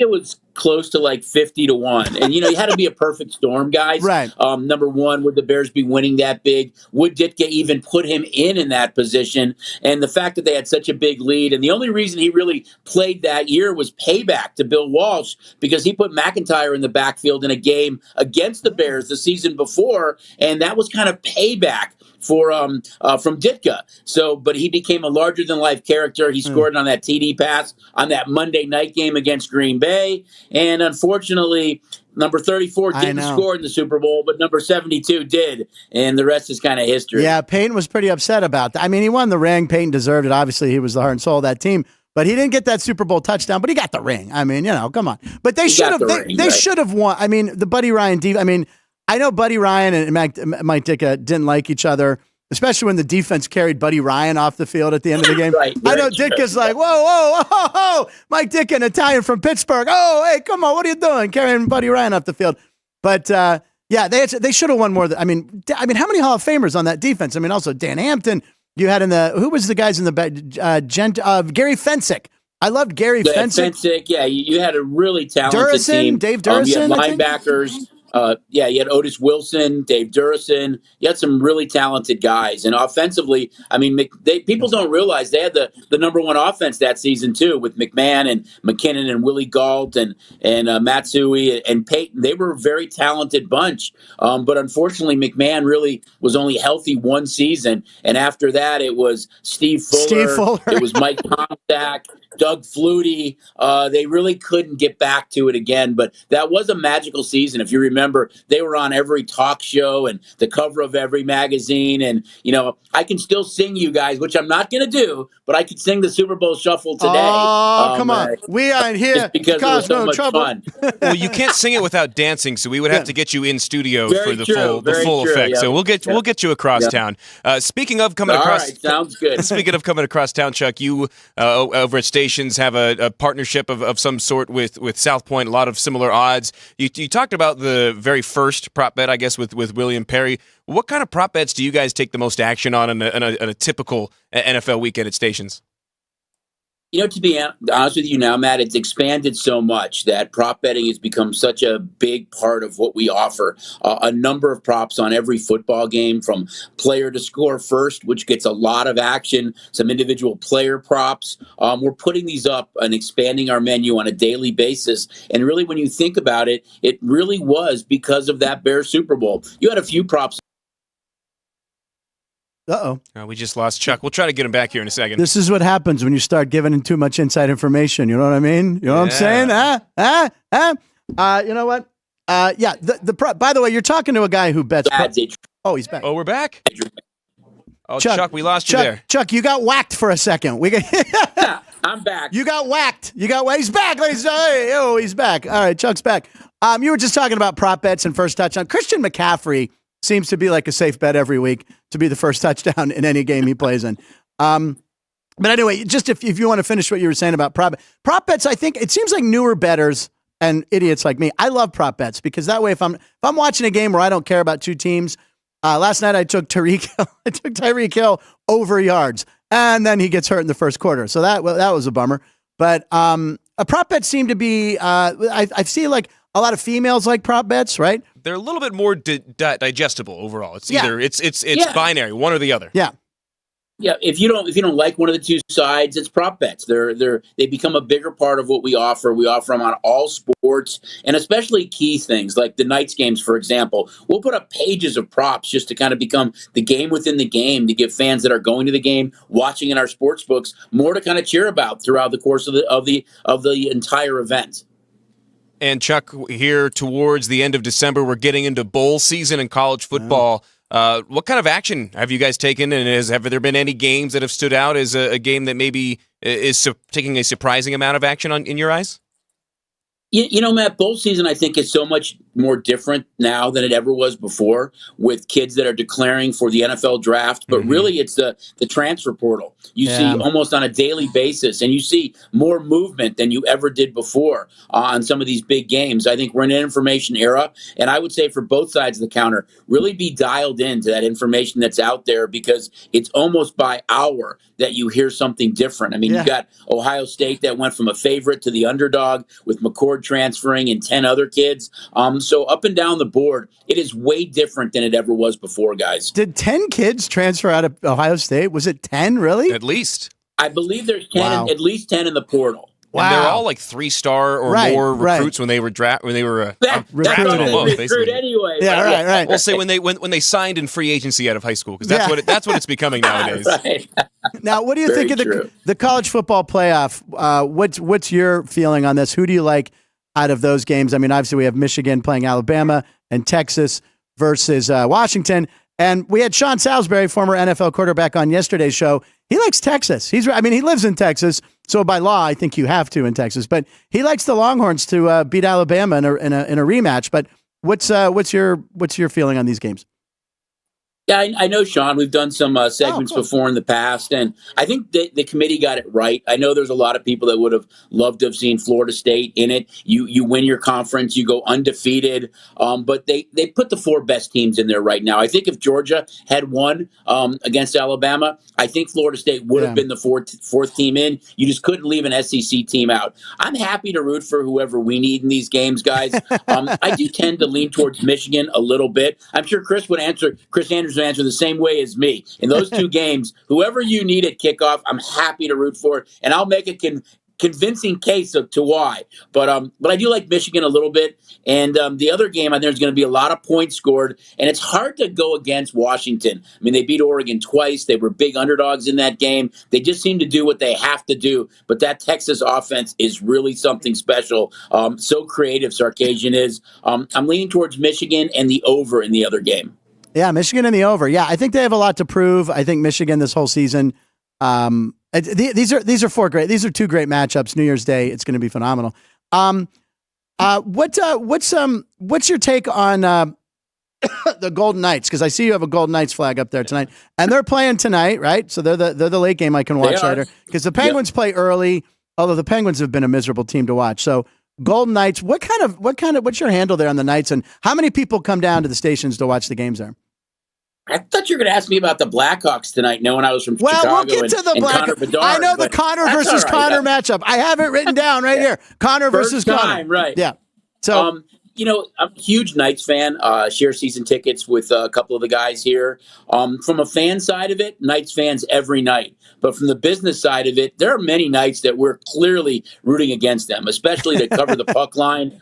it was close to like 50-1. And you had to be a perfect storm, guys. Right. Number one, would the Bears be winning that big? Would Ditka even put him in that position? And the fact that they had such a big lead, and the only reason he really played that year was payback to Bill Walsh, because he put McIntyre in the backfield in a game against the Bears the season before, and that was kind of payback from Ditka. So, but he became a larger than life character. He scored on that TD pass on that Monday night game against Green Bay, and unfortunately, number 34 didn't score in the Super Bowl, but number 72 did, and the rest is kind of history. Yeah, Peyton was pretty upset about that. I mean, he won the ring. Peyton deserved it. Obviously, he was the heart and soul of that team. But he didn't get that Super Bowl touchdown, but he got the ring. I mean, come on. But they should have. They should have won. I mean, the Buddy Ryan. I know Buddy Ryan and Mike Ditka didn't like each other, especially when the defense carried Buddy Ryan off the field at the end of the game. Right, I know Ditka's like, whoa, Mike Ditka, an Italian from Pittsburgh. Oh, hey, come on, what are you doing, carrying Buddy Ryan off the field? But they should have won more. I mean, how many Hall of Famers on that defense? I mean, also Dan Hampton. You had who was the guys in the Gary Fensick I loved Gary Fensick. Yeah, you had a really talented team. Dave You Durison, had linebackers. You had Otis Wilson, Dave Durison. You had some really talented guys. And offensively, I mean, people don't realize they had the number one offense that season, too, with McMahon and McKinnon and Willie Gault and Matsui and Peyton. They were a very talented bunch. But unfortunately, McMahon really was only healthy one season. And after that, it was Steve Fuller. It was Mike Tomczak. Doug Flutie, they really couldn't get back to it again. But that was a magical season. If you remember, they were on every talk show and the cover of every magazine. And, I can still sing you guys, which I'm not going to do, but I could sing the Super Bowl Shuffle today. Oh, come on. We aren't here just because it was so much fun. Well, you can't sing it without dancing, so we would have to get you in studio for the full effect. Yeah. So we'll get you across town. Speaking of coming across, right, sounds good. Speaking of coming across town, Chuck, you over at Stations have a partnership of some sort with South Point. A lot of similar odds. You talked about the very first prop bet, I guess, with William Perry. What kind of prop bets do you guys take the most action on in a typical NFL weekend at Stations? To be honest with you now, Matt, it's expanded so much that prop betting has become such a big part of what we offer. A number of props on every football game, from player to score first, which gets a lot of action, some individual player props. We're putting these up and expanding our menu on a daily basis. And really, when you think about it, it really was because of that Bears Super Bowl. You had a few props. We just lost Chuck. We'll try to get him back here in a second. This is what happens when you start giving in too much inside information. You know what I mean? You know what I'm saying? You know what? By the way, you're talking to a guy who bets. He's back. Oh, we're back? Oh, Chuck, we lost you there. Chuck, you got whacked for a second. I'm back. You got whacked. He's back, ladies and gentlemen. He's back. All right, Chuck's back. You were just talking about prop bets and first touchdown. Christian McCaffrey seems to be like a safe bet every week to be the first touchdown in any game he plays in. But anyway, just if you want to finish what you were saying about prop bets, I think it seems like newer bettors and idiots like me, I love prop bets because that way, if I'm watching a game where I don't care about two teams, last night I took Tyreek Hill over yards, and then he gets hurt in the first quarter, so that was a bummer. But a prop bet seemed to be I see like a lot of females like prop bets, right? They're a little bit more digestible overall. It's either it's binary, one or the other. Yeah. Yeah, if you don't like one of the two sides, it's prop bets. They become a bigger part of what we offer. We offer them on all sports, and especially key things like the Knights games, for example. We'll put up pages of props just to kind of become the game within the game, to give fans that are going to the game, watching in our sports books, more to kind of cheer about throughout the course of the entire event. And Chuck, here towards the end of December, we're getting into bowl season in college football. What kind of action have you guys taken, and have there been any games that have stood out as a game that maybe is taking a surprising amount of action in your eyes? Matt, bowl season, I think, is so much more different now than it ever was before, with kids that are declaring for the NFL draft. But really, it's the transfer portal. You see almost on a daily basis, and you see more movement than you ever did before on some of these big games. I think we're in an information era, and I would say for both sides of the counter, really be dialed into that information that's out there, because it's almost by hour that you hear something different. I mean, you got Ohio State that went from a favorite to the underdog, with McCord transferring and 10 other kids. So up and down the board, it is way different than it ever was before, guys. Did 10 kids transfer out of Ohio State? Was it 10, really? At least. I believe there's 10, at least 10 in the portal. Wow. And they're all like 3-star or more recruits when they were drafted recruited anyway. Yeah, right. We'll say when they signed in free agency out of high school, because that's what it's becoming nowadays. Right. Now, what do you think of the college football playoff? What's your feeling on this? Who do you like out of those games? I mean, obviously we have Michigan playing Alabama and Texas versus Washington. And we had Sean Salisbury, former NFL quarterback, on yesterday's show. He likes Texas. He lives in Texas, so by law, I think you have to in Texas. But he likes the Longhorns to beat Alabama in a rematch. But what's your feeling on these games? Yeah, I know, Sean. We've done some segments before in the past, and I think the committee got it right. I know there's a lot of people that would have loved to have seen Florida State in it. You win your conference, you go undefeated, but they put the 4 best teams in there right now. I think if Georgia had won against Alabama, I think Florida State would have been the fourth team in. You just couldn't leave an SEC team out. I'm happy to root for whoever we need in these games, guys. I do tend to lean towards Michigan a little bit. I'm sure Chris Andrews would answer the same way as me. In those 2 games, whoever you need at kickoff, I'm happy to root for, and I'll make a convincing case to why. But I do like Michigan a little bit. And the other game, I think there's going to be a lot of points scored, and it's hard to go against Washington. I mean, they beat Oregon twice. They were big underdogs in that game. They just seem to do what they have to do. But that Texas offense is really something special. So creative, Sarkisian is. I'm leaning towards Michigan and the over in the other game. Yeah, Michigan and the over. Yeah, I think they have a lot to prove. I think Michigan this whole season. These are 2 great matchups. New Year's Day, it's going to be phenomenal. What's your take on the Golden Knights? Because I see you have a Golden Knights flag up there tonight, and they're playing tonight, right? So they're the late game I can watch later. Because the Penguins play early, although the Penguins have been a miserable team to watch. So Golden Knights, what's your handle there on the Knights, and how many people come down to the stations to watch the games there? I thought you were going to ask me about the Blackhawks tonight, knowing I was from Chicago. Well, we'll get to the Blackhawks. I know the Connor versus Connor matchup. I have it written down right here. Connor versus Connor. Right. Yeah. So, I'm a huge Knights fan. Share season tickets with a couple of the guys here. From a fan side of it, Knights fans every night. But from the business side of it, there are many nights that we're clearly rooting against them, especially to cover the puck line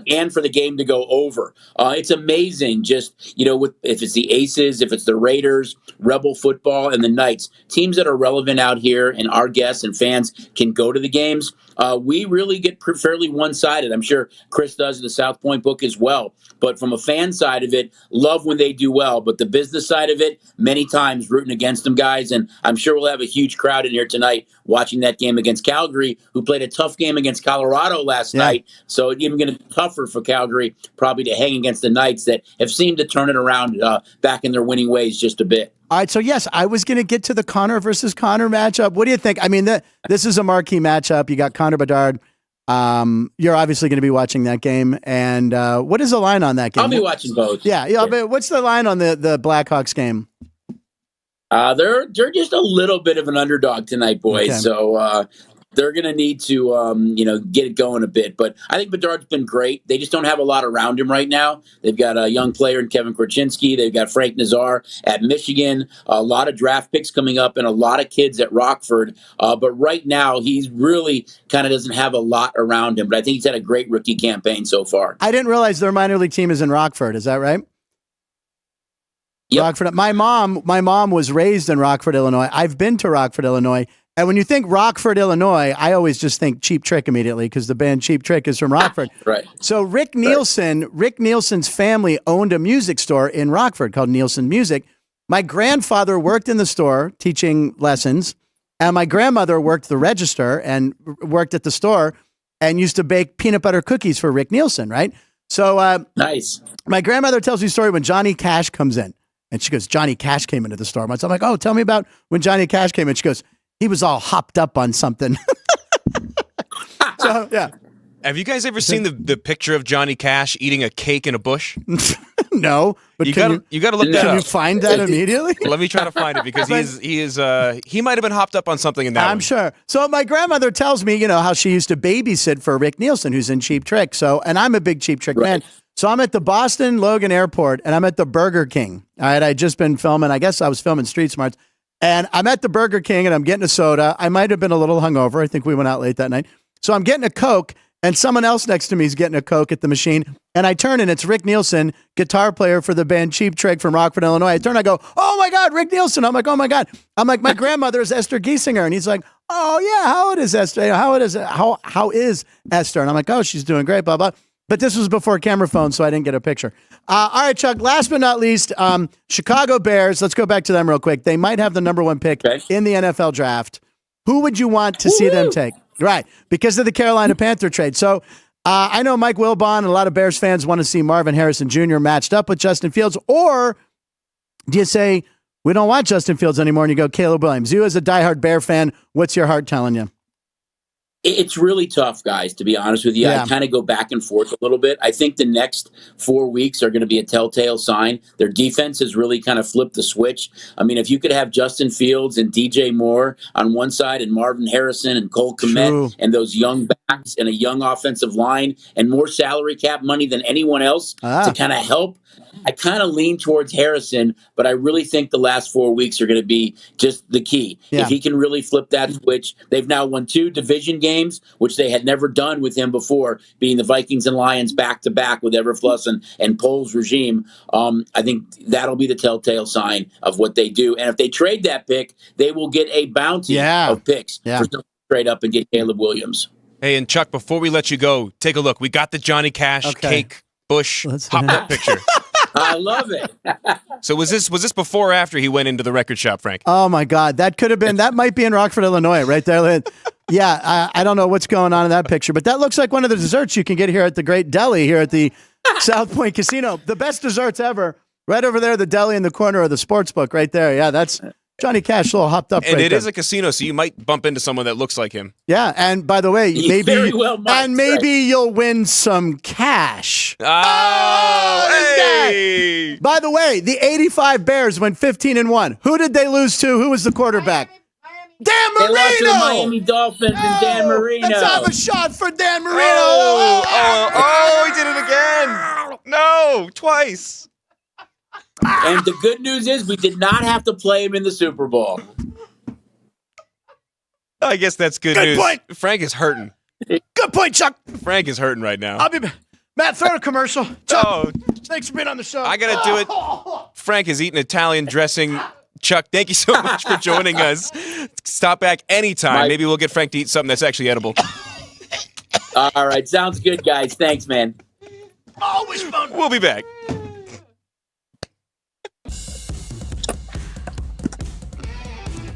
and for the game to go over. It's amazing just, if it's the Aces, if it's the Raiders, Rebel football, and the Knights, teams that are relevant out here and our guests and fans can go to the games. We really get fairly one-sided. I'm sure Chris does the South Point book as well. But from a fan side of it, love when they do well. But the business side of it, many times rooting against them guys. And I'm sure we'll have a huge crowd in here tonight watching that game against Calgary, who played a tough game against Colorado last night. So it's even going to be tougher for Calgary probably to hang against the Knights that have seemed to turn it around back in their winning ways just a bit. All right, so yes, I was going to get to the Connor versus Connor matchup. What do you think? I mean, this is a marquee matchup. You got Connor Bedard. You're obviously going to be watching that game. And what is the line on that game? I'll be watching both. Yeah. But what's the line on the Blackhawks game? They're just a little bit of an underdog tonight, boys. Okay. So they're going to need to, get it going a bit. But I think Bedard's been great. They just don't have a lot around him right now. They've got a young player in Kevin Korchinski. They've got Frank Nazar at Michigan, a lot of draft picks coming up, and a lot of kids at Rockford. But right now, he's really kind of doesn't have a lot around him. But I think he's had a great rookie campaign so far. I didn't realize their minor league team is in Rockford. Is that right? Yep. Rockford. My mom was raised in Rockford, Illinois. I've been to Rockford, Illinois. And when you think Rockford, Illinois, I always just think Cheap Trick immediately because the band Cheap Trick is from Rockford. Right. So Rick Nielsen's family owned a music store in Rockford called Nielsen Music. My grandfather worked in the store teaching lessons, and my grandmother worked the register and worked at the store and used to bake peanut butter cookies for Rick Nielsen, right? So nice. My grandmother tells me a story when Johnny Cash comes in, and she goes, Johnny Cash came into the store. So I'm like, oh, tell me about when Johnny Cash came in. She goes, he was all hopped up on something. So, yeah. Have you guys ever seen the picture of Johnny Cash eating a cake in a bush? No, but you got to look that up. Can you find that immediately? Let me try to find it because he might have been hopped up on something in that. I'm sure. So my grandmother tells me, how she used to babysit for Rick Nielsen, who's in Cheap Trick. So, and I'm a big Cheap Trick fan. So I'm at the Boston Logan Airport, and I'm at the Burger King. All right, I'd just been filming. I guess I was filming Street Smarts. And I'm at the Burger King, and I'm getting a soda. I might have been a little hungover. I think we went out late that night. So I'm getting a Coke, and someone else next to me is getting a Coke at the machine. And I turn, and it's Rick Nielsen, guitar player for the band Cheap Trick from Rockford, Illinois. I turn, I go, oh, my God, Rick Nielsen. I'm like, oh, my God. I'm like, my grandmother is Esther Giesinger. And he's like, oh, yeah, how is Esther? How is Esther? And I'm like, oh, she's doing great, blah, blah. But this was before camera phones, so I didn't get a picture. All right, Chuck, last but not least, Chicago Bears. Let's go back to them real quick. They might have the number 1 pick in the NFL draft. Who would you want to see them take? Right, because of the Carolina Panther trade. So I know Mike Wilbon and a lot of Bears fans want to see Marvin Harrison Jr. matched up with Justin Fields, or Do you say, we don't want Justin Fields anymore, and you go Caleb Williams? You as a diehard Bear fan, what's your heart telling you? It's really tough, guys, to be honest with you. Yeah. I kind of go back and forth a little bit. I think the next 4 weeks are going to be a telltale sign. Their defense has really kind of flipped the switch. I mean, if you could have Justin Fields and DJ Moore on one side and Marvin Harrison and Cole Kmet and those young backs and a young offensive line and more salary cap money than anyone else to kind of help, I kind of lean towards Harrison, but I really think the last 4 weeks are going to be just the key. Yeah. If he can really flip that switch, they've now won 2 division games, which they had never done with him before, being the Vikings and Lions back-to-back with Everfluss and Pohl's regime. I think that'll be the telltale sign of what they do. And if they trade that pick, they will get a bounty of picks for someone to trade up and get Caleb Williams. Hey, and Chuck, before we let you go, take a look. We got the Johnny Cash cake Bush pop-up picture. I love it. So was this before or after he went into the record shop, Frank? Oh my God, that could have been. That might be in Rockford, Illinois, right there. Yeah, I don't know what's going on in that picture, but that looks like one of the desserts you can get here at the Great Deli here at the South Point Casino. The best desserts ever, right over there, the deli in the corner of the sports book, right there. Yeah, that's Johnny Cash, a little hopped up. And right it there. is a casino, so you might bump into someone that looks like him. Yeah, and by the way, maybe you'll win some cash. Hey! By the way, the 85 Bears went 15-1. Who did they lose to? Who was the quarterback? Dan Marino! They lost to the Miami Dolphins and Dan Marino. Let's have a shot for Dan Marino. Oh, he did it again. No, twice. And the good news is we did not have to play him in the Super Bowl. I guess that's good news. Point. Frank is hurting. Good point, Chuck. Frank is hurting right now. I'll be back. Matt, throw a commercial. Chuck, thanks for being on the show. I got to do it. Frank is eating Italian dressing. Chuck, thank you so much for joining us. Stop back anytime. Maybe we'll get Frank to eat something that's actually edible. All right. Sounds good, guys. Thanks, man. Always fun. We'll be back.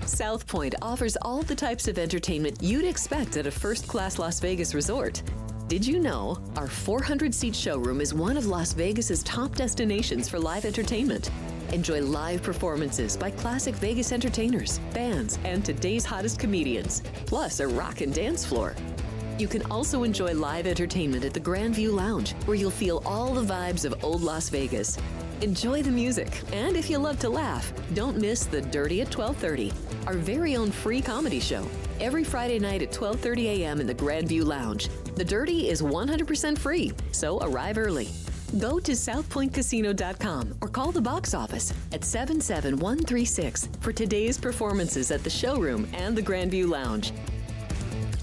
South Point offers all the types of entertainment you'd expect at a first-class Las Vegas resort. Did you know our 400-seat showroom is one of Las Vegas's top destinations for live entertainment? Enjoy live performances by classic Vegas entertainers, bands, and today's hottest comedians, plus a rock and dance floor. You can also enjoy live entertainment at the Grand View Lounge, where you'll feel all the vibes of old Las Vegas. Enjoy the music, and if you love to laugh, don't miss The Dirty at 12:30, our very own free comedy show, every Friday night at 12:30 a.m. in the Grand View Lounge. The Dirty is 100% free, so arrive early. Go to southpointcasino.com or call the box office at 77136 for today's performances at the showroom and the Grand View Lounge.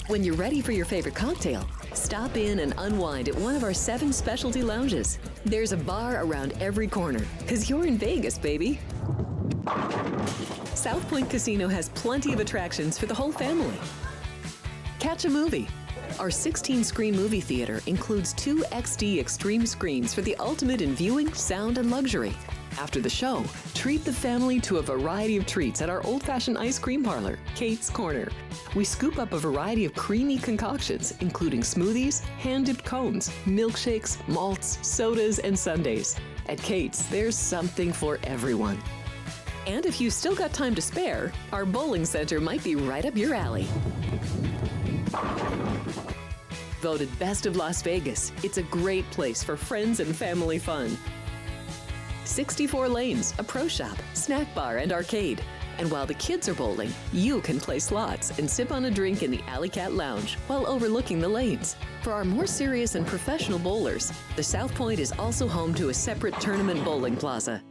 When you're ready for your favorite cocktail, stop in and unwind at one of our 7 specialty lounges. There's a bar around every corner, because you're in Vegas, baby. South Point Casino has plenty of attractions for the whole family. Catch a movie. Our 16-screen movie theater includes 2 XD Extreme screens for the ultimate in viewing, sound, and luxury. After the show, treat the family to a variety of treats at our old-fashioned ice cream parlor, Kate's Corner. We scoop up a variety of creamy concoctions, including smoothies, hand-dipped cones, milkshakes, malts, sodas, and sundaes. At Kate's, there's something for everyone. And if you've still got time to spare, our bowling center might be right up your alley. Voted Best of Las Vegas, it's a great place for friends and family fun. 64 lanes, a pro shop, snack bar, and arcade. And while the kids are bowling, you can play slots and sip on a drink in the Alley Cat Lounge while overlooking the lanes. For our more serious and professional bowlers, the South Point is also home to a separate tournament bowling plaza.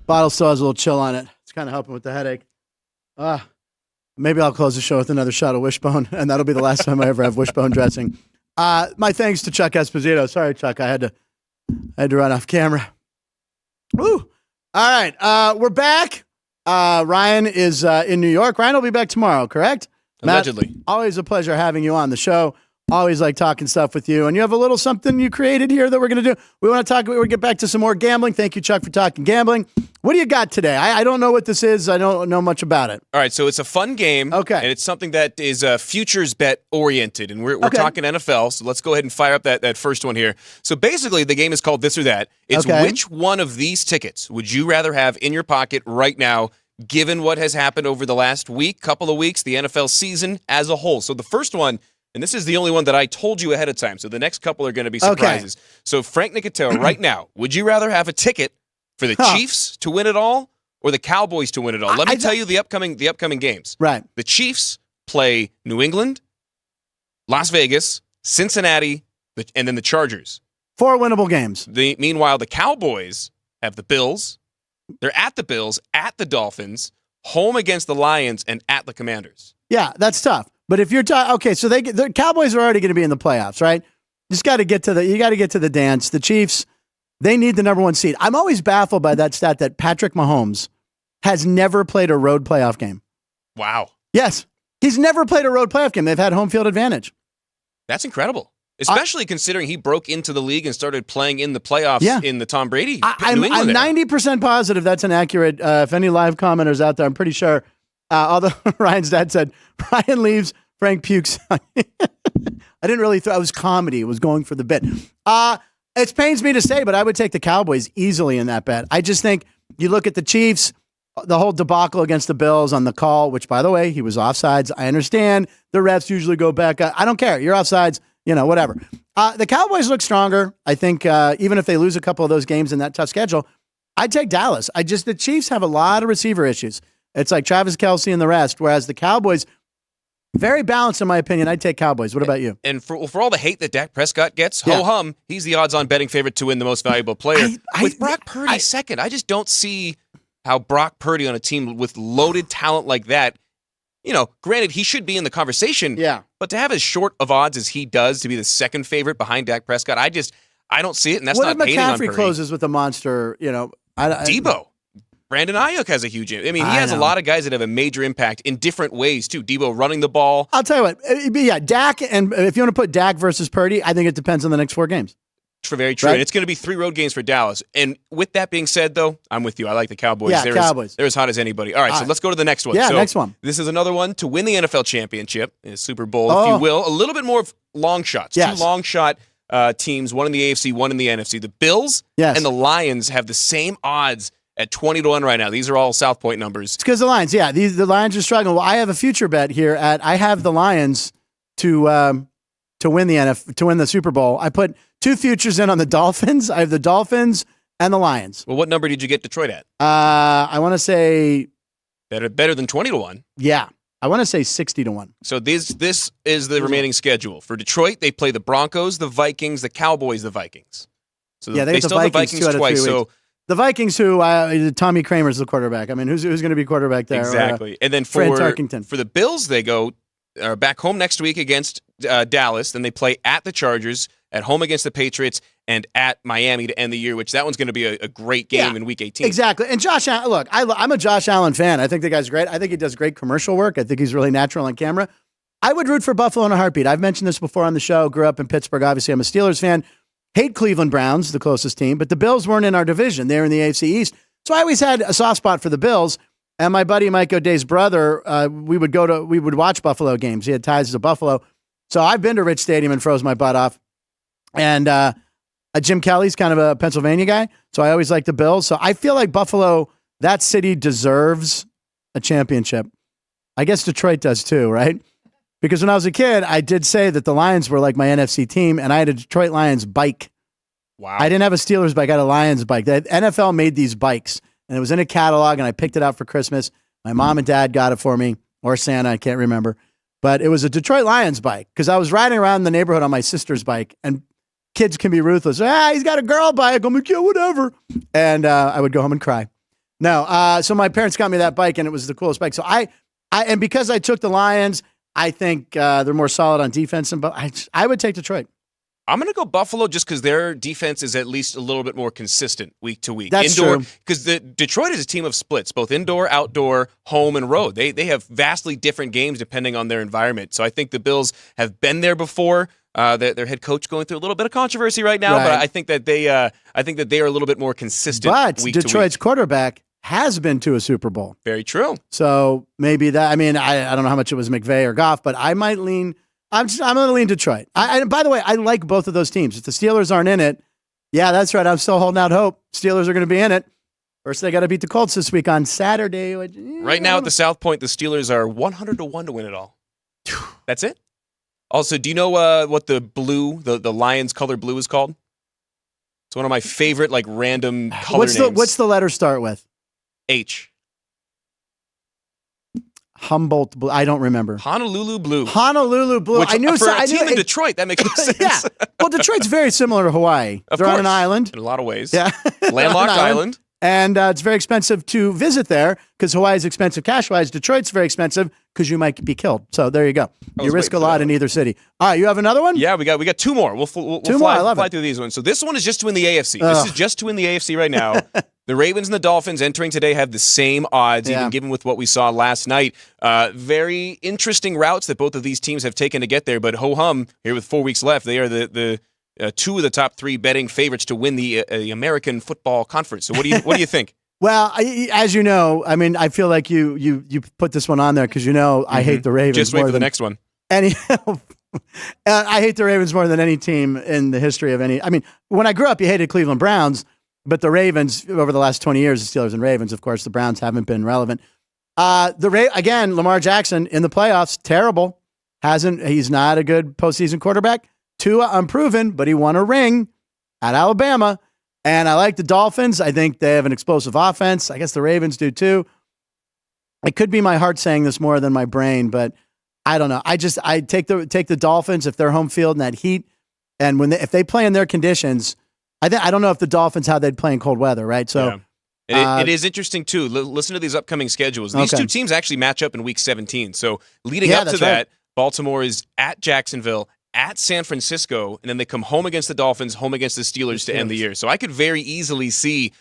Bottle still has a little chill on it. It's kind of helping with the headache. Maybe I'll close the show with another shot of Wishbone, and that'll be the last time I ever have Wishbone dressing. My thanks to Chuck Esposito. Sorry, Chuck, I had to run off camera. Woo! All right, we're back. Ryan is in New York. Ryan will be back tomorrow, correct? Allegedly. Matt, always a pleasure having you on the show. Always like talking stuff with you. And you have a little something you created here that we're going to do. We want to talk. We'll get back to some more gambling. Thank you, Chuck, for talking gambling. What do you got today? I don't know what this is. I don't know much about it. All right, so it's a fun game. Okay. And it's something that is futures bet oriented. And we're talking NFL, so let's go ahead and fire up that first one here. So basically, the game is called This or That. It's which one of these tickets would you rather have in your pocket right now, given what has happened over the last couple of weeks, the NFL season as a whole. So the first one, and this is the only one that I told you ahead of time, so the next couple are going to be surprises. Okay. So Frank Nicotero, right now, would you rather have a ticket for the Chiefs to win it all or the Cowboys to win it all? Let me tell you the upcoming games. Right. The Chiefs play New England, Las Vegas, Cincinnati, and then the Chargers. 4 winnable games. Meanwhile, the Cowboys have the Bills. They're at the Bills, at the Dolphins, home against the Lions, and at the Commanders. Yeah, that's tough. But if you're so the Cowboys are already going to be in the playoffs, right? You got to get to the dance. The Chiefs, they need the number 1 seed. I'm always baffled by that stat that Patrick Mahomes has never played a road playoff game. Wow. Yes, he's never played a road playoff game. They've had home field advantage. That's incredible. Especially considering he broke into the league and started playing in the playoffs in the Tom Brady New England. I'm 90% positive that's an accurate. If any live commenters out there, I'm pretty sure. Although Ryan's dad said, Brian leaves, Frank pukes. I didn't really it was comedy. It was going for the bit. It pains me to say, but I would take the Cowboys easily in that bet. I just think you look at the Chiefs, the whole debacle against the Bills on the call, which, by the way, he was offsides. I understand the refs usually go back. I don't care. You're offsides, whatever. The Cowboys look stronger. I think even if they lose a couple of those games in that tough schedule, I'd take Dallas. The Chiefs have a lot of receiver issues. It's like Travis Kelce and the rest, whereas the Cowboys, very balanced in my opinion. I'd take Cowboys. What about you? And for all the hate that Dak Prescott gets, ho-hum, he's the odds-on betting favorite to win the most valuable player. With Brock Purdy second, I just don't see how Brock Purdy on a team with loaded talent like that, granted, he should be in the conversation, but to have as short of odds as he does to be the second favorite behind Dak Prescott, I don't see it, and that's not hating on Purdy. What if McCaffrey closes with a monster, Debo. Brandon Ayuk has a huge impact. I mean, he has a lot of guys that have a major impact in different ways, too. Debo running the ball. I'll tell you what. Dak, and if you want to put Dak versus Purdy, I think it depends on the next 4 games. Very true. Right? And it's going to be 3 road games for Dallas. And with that being said, though, I'm with you. I like the Cowboys. Yeah, Cowboys. They're as hot as anybody. All right, so let's go to the next one. Yeah, so next one. This is another one to win the NFL championship, Super Bowl, if you will. A little bit more of long shots. Yes. 2 long shot teams, one in the AFC, one in the NFC. The Bills and the Lions have the same odds at 20-1 right now. These are all South Point numbers. It's because the Lions, the Lions are struggling. Well, I have a future bet here I have the Lions to win the Super Bowl. I put 2 futures in on the Dolphins. I have the Dolphins and the Lions. Well, what number did you get Detroit at? I want to say better than 20-1. Yeah, I want to say 60-1. So this is the remaining schedule for Detroit. They play the Broncos, the Vikings, the Cowboys, the Vikings. So they still have the Vikings twice. So. The Vikings, Tommy Kramer's the quarterback. I mean, who's going to be quarterback there? Exactly. And then for the Bills, they go back home next week against Dallas. Then they play at the Chargers, at home against the Patriots, and at Miami to end the year, which that one's going to be a great game in Week 18. Exactly. And Josh Allen, look, I'm a Josh Allen fan. I think the guy's great. I think he does great commercial work. I think he's really natural on camera. I would root for Buffalo in a heartbeat. I've mentioned this before on the show. Grew up in Pittsburgh. Obviously, I'm a Steelers fan. Hate Cleveland Browns, the closest team, but the Bills weren't in our division. They're in the AFC East. So I always had a soft spot for the Bills. And my buddy Mike O'Day's brother, we would watch Buffalo games. He had ties to Buffalo. So I've been to Rich Stadium and froze my butt off. And Jim Kelly's kind of a Pennsylvania guy. So I always like the Bills. So I feel like Buffalo, that city deserves a championship. I guess Detroit does too, right? Because when I was a kid, I did say that the Lions were like my NFC team, and I had a Detroit Lions bike. Wow. I didn't have a Steelers bike. I had a Lions bike. The NFL made these bikes, and it was in a catalog, and I picked it out for Christmas. My mom and dad got it for me, or Santa, I can't remember. But it was a Detroit Lions bike, because I was riding around the neighborhood on my sister's bike, and kids can be ruthless. He's got a girl bike. I'm like, yeah, whatever. And I would go home and cry. No, so my parents got me that bike, and it was the coolest bike. So and because I took the Lions, I think they're more solid on defense, but I would take Detroit. I'm going to go Buffalo just because their defense is at least a little bit more consistent week to week. That's indoor, true. Because Detroit is a team of splits, both indoor, outdoor, home, and road. They have vastly different games depending on their environment. So I think the Bills have been there before. Their head coach going through a little bit of controversy right now, but I think that they are a little bit more consistent. But week Detroit's to week. quarterback has been to a Super Bowl. Very true. So maybe that. I mean, I don't know how much it was McVay or Goff, but I might lean. I'm going to lean Detroit. And by the way, I like both of those teams. If the Steelers aren't in it, yeah, that's right. I'm still holding out hope. Steelers are going to be in it. First, they got to beat the Colts this week on Saturday. Right now at the South Point, the Steelers are 100-1 to win it all. That's it. Also, do you know what the blue, the Lions color blue is called? It's one of my favorite random color names. What's the letter start with? H. Humboldt Blue. I don't remember. Honolulu Blue. Honolulu Blue. Which, I knew for I a team knew in Detroit, that makes no sense. Yeah. Well, Detroit's very similar to Hawaii. They're on an island. In a lot of ways. Yeah. Landlocked island. And it's very expensive to visit there because Hawaii's expensive cash-wise. Detroit's very expensive because you might be killed. So there you go. You risk a lot in either city. All right, you have another one? Yeah, we got two more. We'll fly through these ones. So this one is just to win the AFC. This is just to win the AFC right now. The Ravens and the Dolphins entering today have the same odds, even given with what we saw last night. Very interesting routes that both of these teams have taken to get there. But ho-hum, here with 4 weeks left, they are the two of the top three betting favorites to win the American Football Conference. So what do you think? Well, as you know, I mean, I feel like you put this one on there because I hate the Ravens. Just wait for the next one. I hate the Ravens more than any team in the history of any. I mean, when I grew up, you hated Cleveland Browns, but the Ravens over the last 20 years, the Steelers and Ravens, of course, the Browns haven't been relevant. Again, Lamar Jackson in the playoffs, terrible. He's not a good postseason quarterback. Tua unproven, but he won a ring at Alabama. And I like the Dolphins. I think they have an explosive offense. I guess the Ravens do too. It could be my heart saying this more than my brain, but I don't know. I take the Dolphins if they're home field in that heat, and if they play in their conditions. I don't know if the Dolphins how they'd play in cold weather, right? So it is interesting too. Listen to these upcoming schedules. These two teams actually match up in Week 17. So leading up to that, right. Baltimore is at Jacksonville, at San Francisco, and then they come home against the Dolphins, home against the Steelers to end the year. So I could very easily see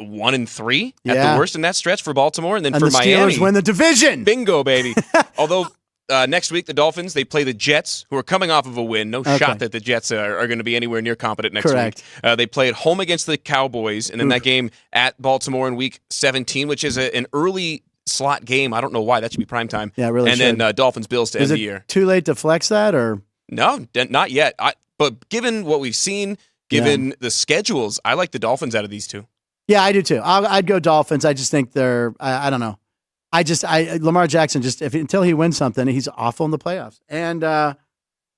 1-3 at the worst in that stretch for Baltimore, and then for the Miami, Steelers win the division. Bingo, baby. Although next week the Dolphins, they play the Jets, who are coming off of a win. No shot that the Jets are going to be anywhere near competent next week. They play at home against the Cowboys, and then that game at Baltimore in Week 17, which is an early slot game. I don't know why. That should be primetime. Yeah, really. And then Dolphins Bills to end the year. Too late to flex that, or? No, not yet. But given what we've seen, given the schedules, I like the Dolphins out of these two. Yeah, I do too. I'd go Dolphins. I just think they're. I don't know. Lamar Jackson until he wins something, he's awful in the playoffs, and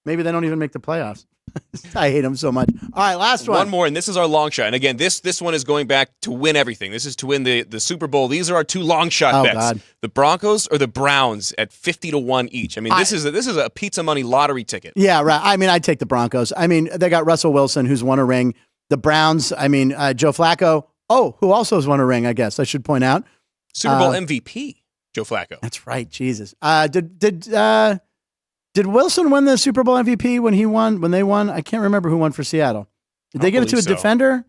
maybe they don't even make the playoffs. I hate him so much. All right, last one. One more, and this is our long shot. And again, this one is going back to win everything. This is to win the Super Bowl. These are our two long shot bets. God. The Broncos or the Browns at 50-1 each. I mean, this is a pizza money lottery ticket. Yeah, right. I mean, I'd take the Broncos. I mean, they got Russell Wilson, who's won a ring. The Browns, I mean, Joe Flacco, who also has won a ring, I guess I should point out. Super Bowl MVP, Joe Flacco. That's right. Jesus. Did Wilson win the Super Bowl MVP when they won? I can't remember who won for Seattle. Did they give it to a defender?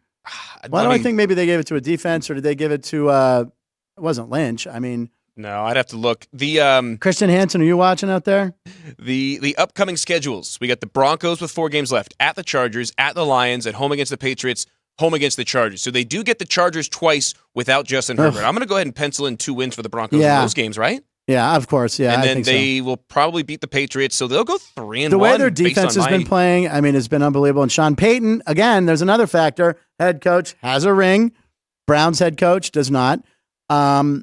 Why do I think maybe they gave it to a defense, or did they give it to it wasn't Lynch. I mean, no, I'd have to look. The Christian Hansen, are you watching out there? The upcoming schedules. We got the Broncos with 4 games left, at the Chargers, at the Lions, at home against the Patriots, home against the Chargers. So they do get the Chargers twice without Justin Herbert. I'm going to go ahead and pencil in 2 wins for the Broncos in those games, right? Yeah, of course. Yeah, and then they will probably beat the Patriots, so they'll go 3-1. The way their defense has been playing, I mean, it's been unbelievable. And Sean Payton, again, there's another factor. Head coach has a ring. Browns head coach does not. I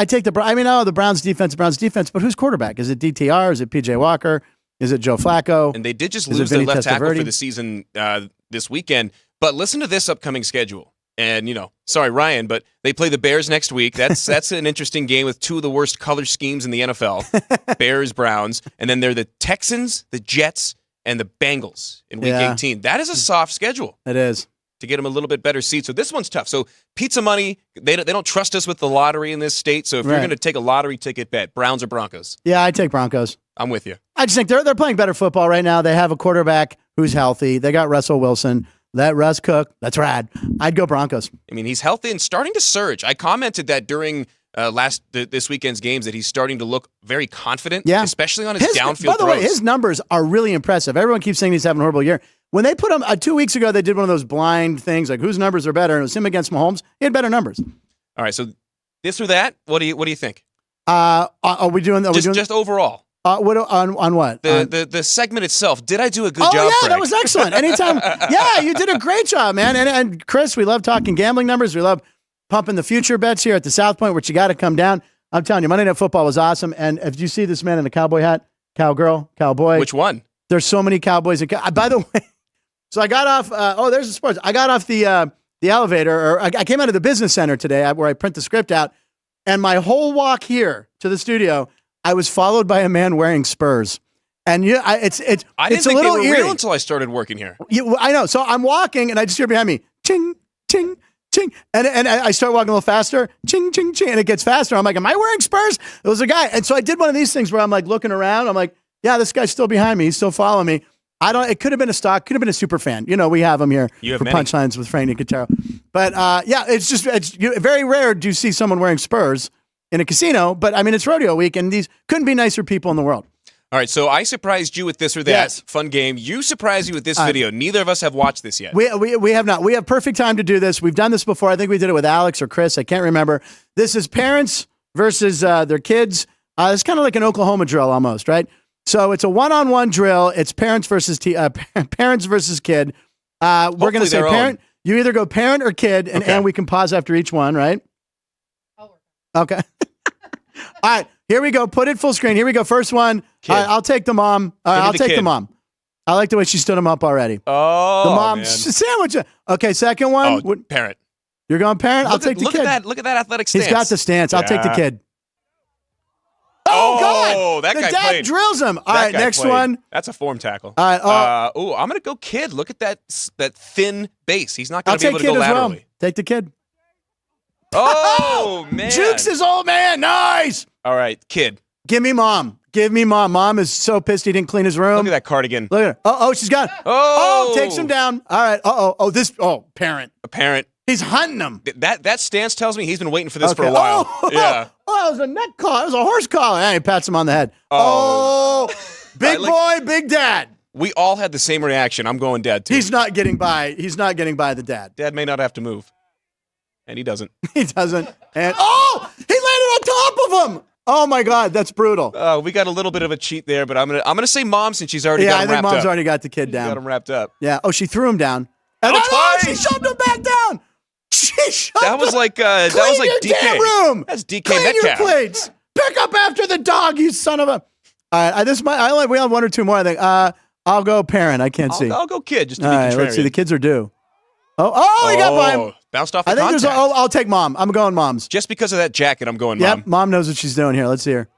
take the Browns defense, but who's quarterback? Is it DTR? Is it PJ Walker? Is it Joe Flacco? And they did just lose their left tackle for the season this weekend. But listen to this upcoming schedule. And, sorry, Ryan, but they play the Bears next week. That's an interesting game with 2 of the worst color schemes in the NFL, Bears, Browns. And then they're the Texans, the Jets, and the Bengals in Week 18. That is a soft schedule. It is. to get them a little bit better seats. So this one's tough. So pizza money, they don't trust us with the lottery in this state. So if you're going to take a lottery ticket bet, Browns or Broncos? Yeah, I take Broncos. I'm with you. I just think they're playing better football right now. They have a quarterback who's healthy. They got Russell Wilson. Let Russ cook. That's rad. I'd go Broncos. I mean, he's healthy and starting to surge. I commented that during this weekend's games that he's starting to look very confident, especially on his downfield By the way, throws. his numbers are really impressive. Everyone keeps saying he's having a horrible year. When they put him 2 weeks ago, they did one of those blind things like whose numbers are better, and it was him against Mahomes. He had better numbers. All right, so this or that. What do you think? Are we doing? Just overall? What on what? The segment itself. Did I do a good job? Oh yeah, Frank? that was excellent. Anytime. Yeah, you did a great job, man. And Chris, we love talking gambling numbers. We love pumping the future bets here at the South Point, which you got to come down. I'm telling you, Monday Night Football was awesome. And if you see this man in a cowboy hat, cowgirl, cowboy. Which one? There's so many cowboys. By the way, so I got off. There's the sports. I got off the elevator, or I came out of the business center today, where I print the script out, and my whole walk here to the studio, I was followed by a man wearing Spurs. And it's I didn't a think little they were eerie. real until I started working here. I know. So I'm walking, and I just hear behind me, ching, ching, ching. And I start walking a little faster, ching, ching, ching. And it gets faster. I'm like, am I wearing Spurs? It was a guy. And so I did one of these things where I'm like looking around. I'm like, yeah, this guy's still behind me. He's still following me. It could have been a stock, could have been a super fan. You know, we have him here for Punchlines with Frank Nicotero. But it's very rare do you see someone wearing Spurs in a casino. But I mean, it's rodeo week, and these couldn't be nicer people in the world. All right, so I surprised you with this or that. Yes. Fun game. You surprised you with this video. Neither of us have watched this yet. We have not. We have perfect time to do this. We've done this before. I think we did it with Alex or Chris. I can't remember. This is parents versus their kids. It's kind of like an Oklahoma drill almost, right? So it's a one-on-one drill. It's parents versus parents versus kid. We're going to say parent. You either go parent or kid, and we can pause after each one, right? Okay. All right. Here we go. Put it full screen. Here we go. First one. I'll take the mom. I'll take the mom. I like the way she stood him up already. Oh, the mom man. Sandwich. Okay, second one. Oh, parent. You're going parent? I'll take the kid. Look at that athletic stance. He's got the stance. I'll take the kid. Oh, God. That the guy dad played. Drills him. All right, next one. That's a form tackle. All right. I'm going to go kid. Look at that thin base. He's not going to be able to go laterally. Well. Take the kid. Oh, man. Jukes his old man. Nice. All right, kid. Give me mom. Give me mom. Mom is so pissed he didn't clean his room. Look at that cardigan. Look at her. She's got. Takes him down. All right. Parent. A parent. He's hunting him. That stance tells me he's been waiting for this for a while. Yeah. Oh, it was a neck collar. It was a horse collar. And he pats him on the head. Big boy, big dad. We all had the same reaction. I'm going dad, too. He's not getting by. He's not getting by the dad. Dad may not have to move. And he doesn't. He doesn't. And he landed on top of him. Oh my God, that's brutal. We got a little bit of a cheat there, but I'm gonna say mom since she's already got him wrapped up. Yeah, I think mom's already got the kid down. Got him wrapped up. Yeah. Oh, she threw him down. And she shoved him back down. That was like DK. Damn room. That's DK Clean Metcalf. your plates. Pick up after the dog, you son of a. All right, we have one or two more. I think. I'll go parent. I can't see. I'll go kid just to be contrarian. contrarian. Let's see. The kids are due. He got by him. Bounced off the I think contact. I'll take mom. I'm going moms. Just because of that jacket, I'm going mom. Yep, mom knows what she's doing here. Let's see her.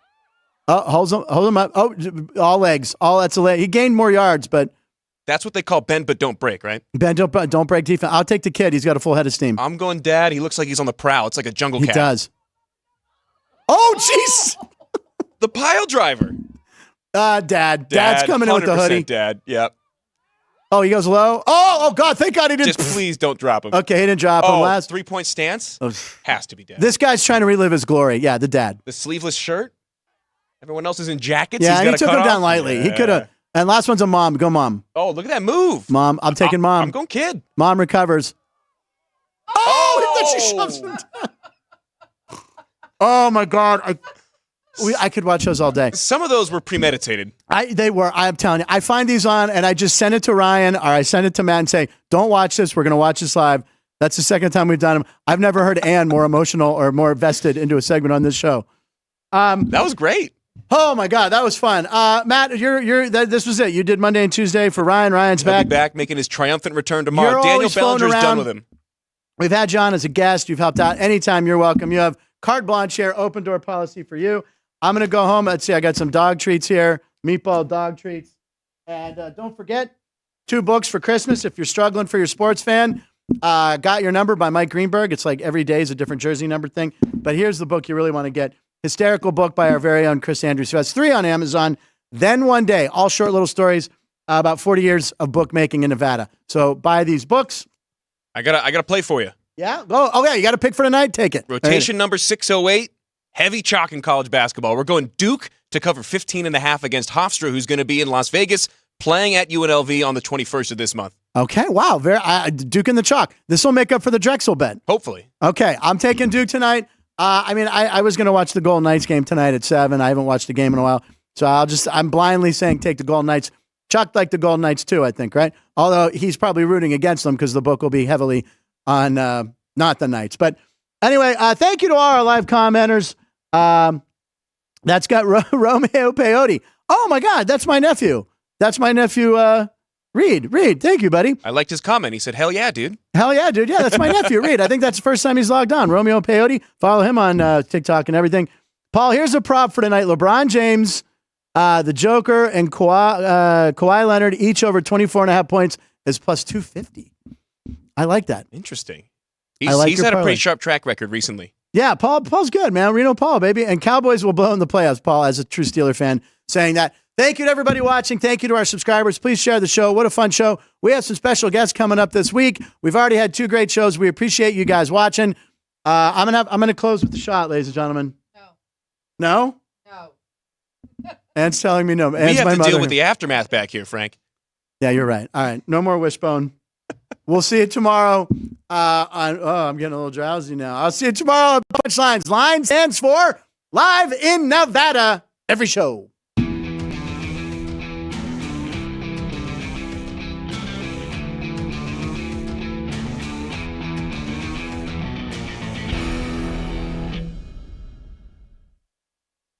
Hold him up. All legs. That's a leg. He gained more yards, but that's what they call bend but don't break, right? Bend don't break defense. I'll take the kid. He's got a full head of steam. I'm going dad. He looks like he's on the prowl. It's like a jungle cat. He does. Oh, jeez. The pile driver. Dad. Dad's coming in with the hoodie. Dad. Yep. Oh, he goes low. Oh, God. Thank God he didn't. Just please don't drop him. Okay, he didn't drop him last. 3-point stance? Has to be dad. This guy's trying to relive his glory. Yeah, the dad. The sleeveless shirt? Everyone else is in jackets? Yeah, and he took him down lightly. Yeah. He could have. And last one's a mom. Go mom. Oh, look at that move. Mom. I'm taking mom. I'm going kid. Mom recovers. She shoves him down. Oh, my God. I could watch those all day. Some of those were premeditated. They were. I'm telling you. I find these on, and I just send it to Ryan, or I send it to Matt and say, don't watch this. We're going to watch this live. That's the second time we've done them. I've never heard Ann more emotional or more vested into a segment on this show. That was great. Oh, my God. That was fun. Matt, this was it. You did Monday and Tuesday for Ryan. Ryan's He'll back. be back making his triumphant return tomorrow. You're Daniel Bellinger's done with him. We've had John as a guest. You've helped out anytime. You're welcome. You have carte blanche here, open door policy for you. I'm going to go home. Let's see. I got some dog treats here, meatball dog treats. And don't forget, 2 books for Christmas. If you're struggling for your sports fan, Got Your Number by Mike Greenberg. It's like every day is a different jersey number thing. But here's the book you really want to get. Hysterical book by our very own Chris Andrews, who has 3 on Amazon. Then One Day, all short little stories about 40 years of bookmaking in Nevada. So buy these books. I gotta play for you. Yeah? Go. Oh, yeah, you got to pick for tonight? Take it. Rotation number 608, heavy chalk in college basketball. We're going Duke to cover 15.5 against Hofstra, who's going to be in Las Vegas playing at UNLV on the 21st of this month. Okay, wow. Duke in the chalk. This will make up for the Drexel bet. Hopefully. Okay, I'm taking Duke tonight. I was going to watch the Golden Knights game tonight at 7. I haven't watched the game in a while. So I'm blindly saying take the Golden Knights. Chuck liked the Golden Knights too, I think, right? Although he's probably rooting against them because the book will be heavily on not the Knights. But anyway, thank you to all our live commenters. That's got Romeo Peyote. Oh, my God, that's my nephew. Reed. Thank you, buddy. I liked his comment. He said, hell yeah, dude. Hell yeah, dude. Yeah, that's my nephew, Reed. I think that's the first time he's logged on. Romeo Peyote. Follow him on TikTok and everything. Paul, here's a prop for tonight. LeBron James, the Joker, and Kawhi Leonard, each over 24.5 points, is plus 250. I like that. Interesting. He's had a pretty sharp track record recently. Yeah, Paul's good, man. Reno Paul, baby. And Cowboys will blow in the playoffs, Paul, as a true Steeler fan, saying that. Thank you to everybody watching. Thank you to our subscribers. Please share the show. What a fun show. We have some special guests coming up this week. We've already had 2 great shows. We appreciate you guys watching. I'm gonna close with the shot, ladies and gentlemen. No? Ann's telling me no. We have to deal with the aftermath back here, Frank. Yeah, you're right. All right. No more Wishbone. We'll see you tomorrow. I'm getting a little drowsy now. I'll see you tomorrow on Punchlines. Line stands for Live in Nevada. Every show.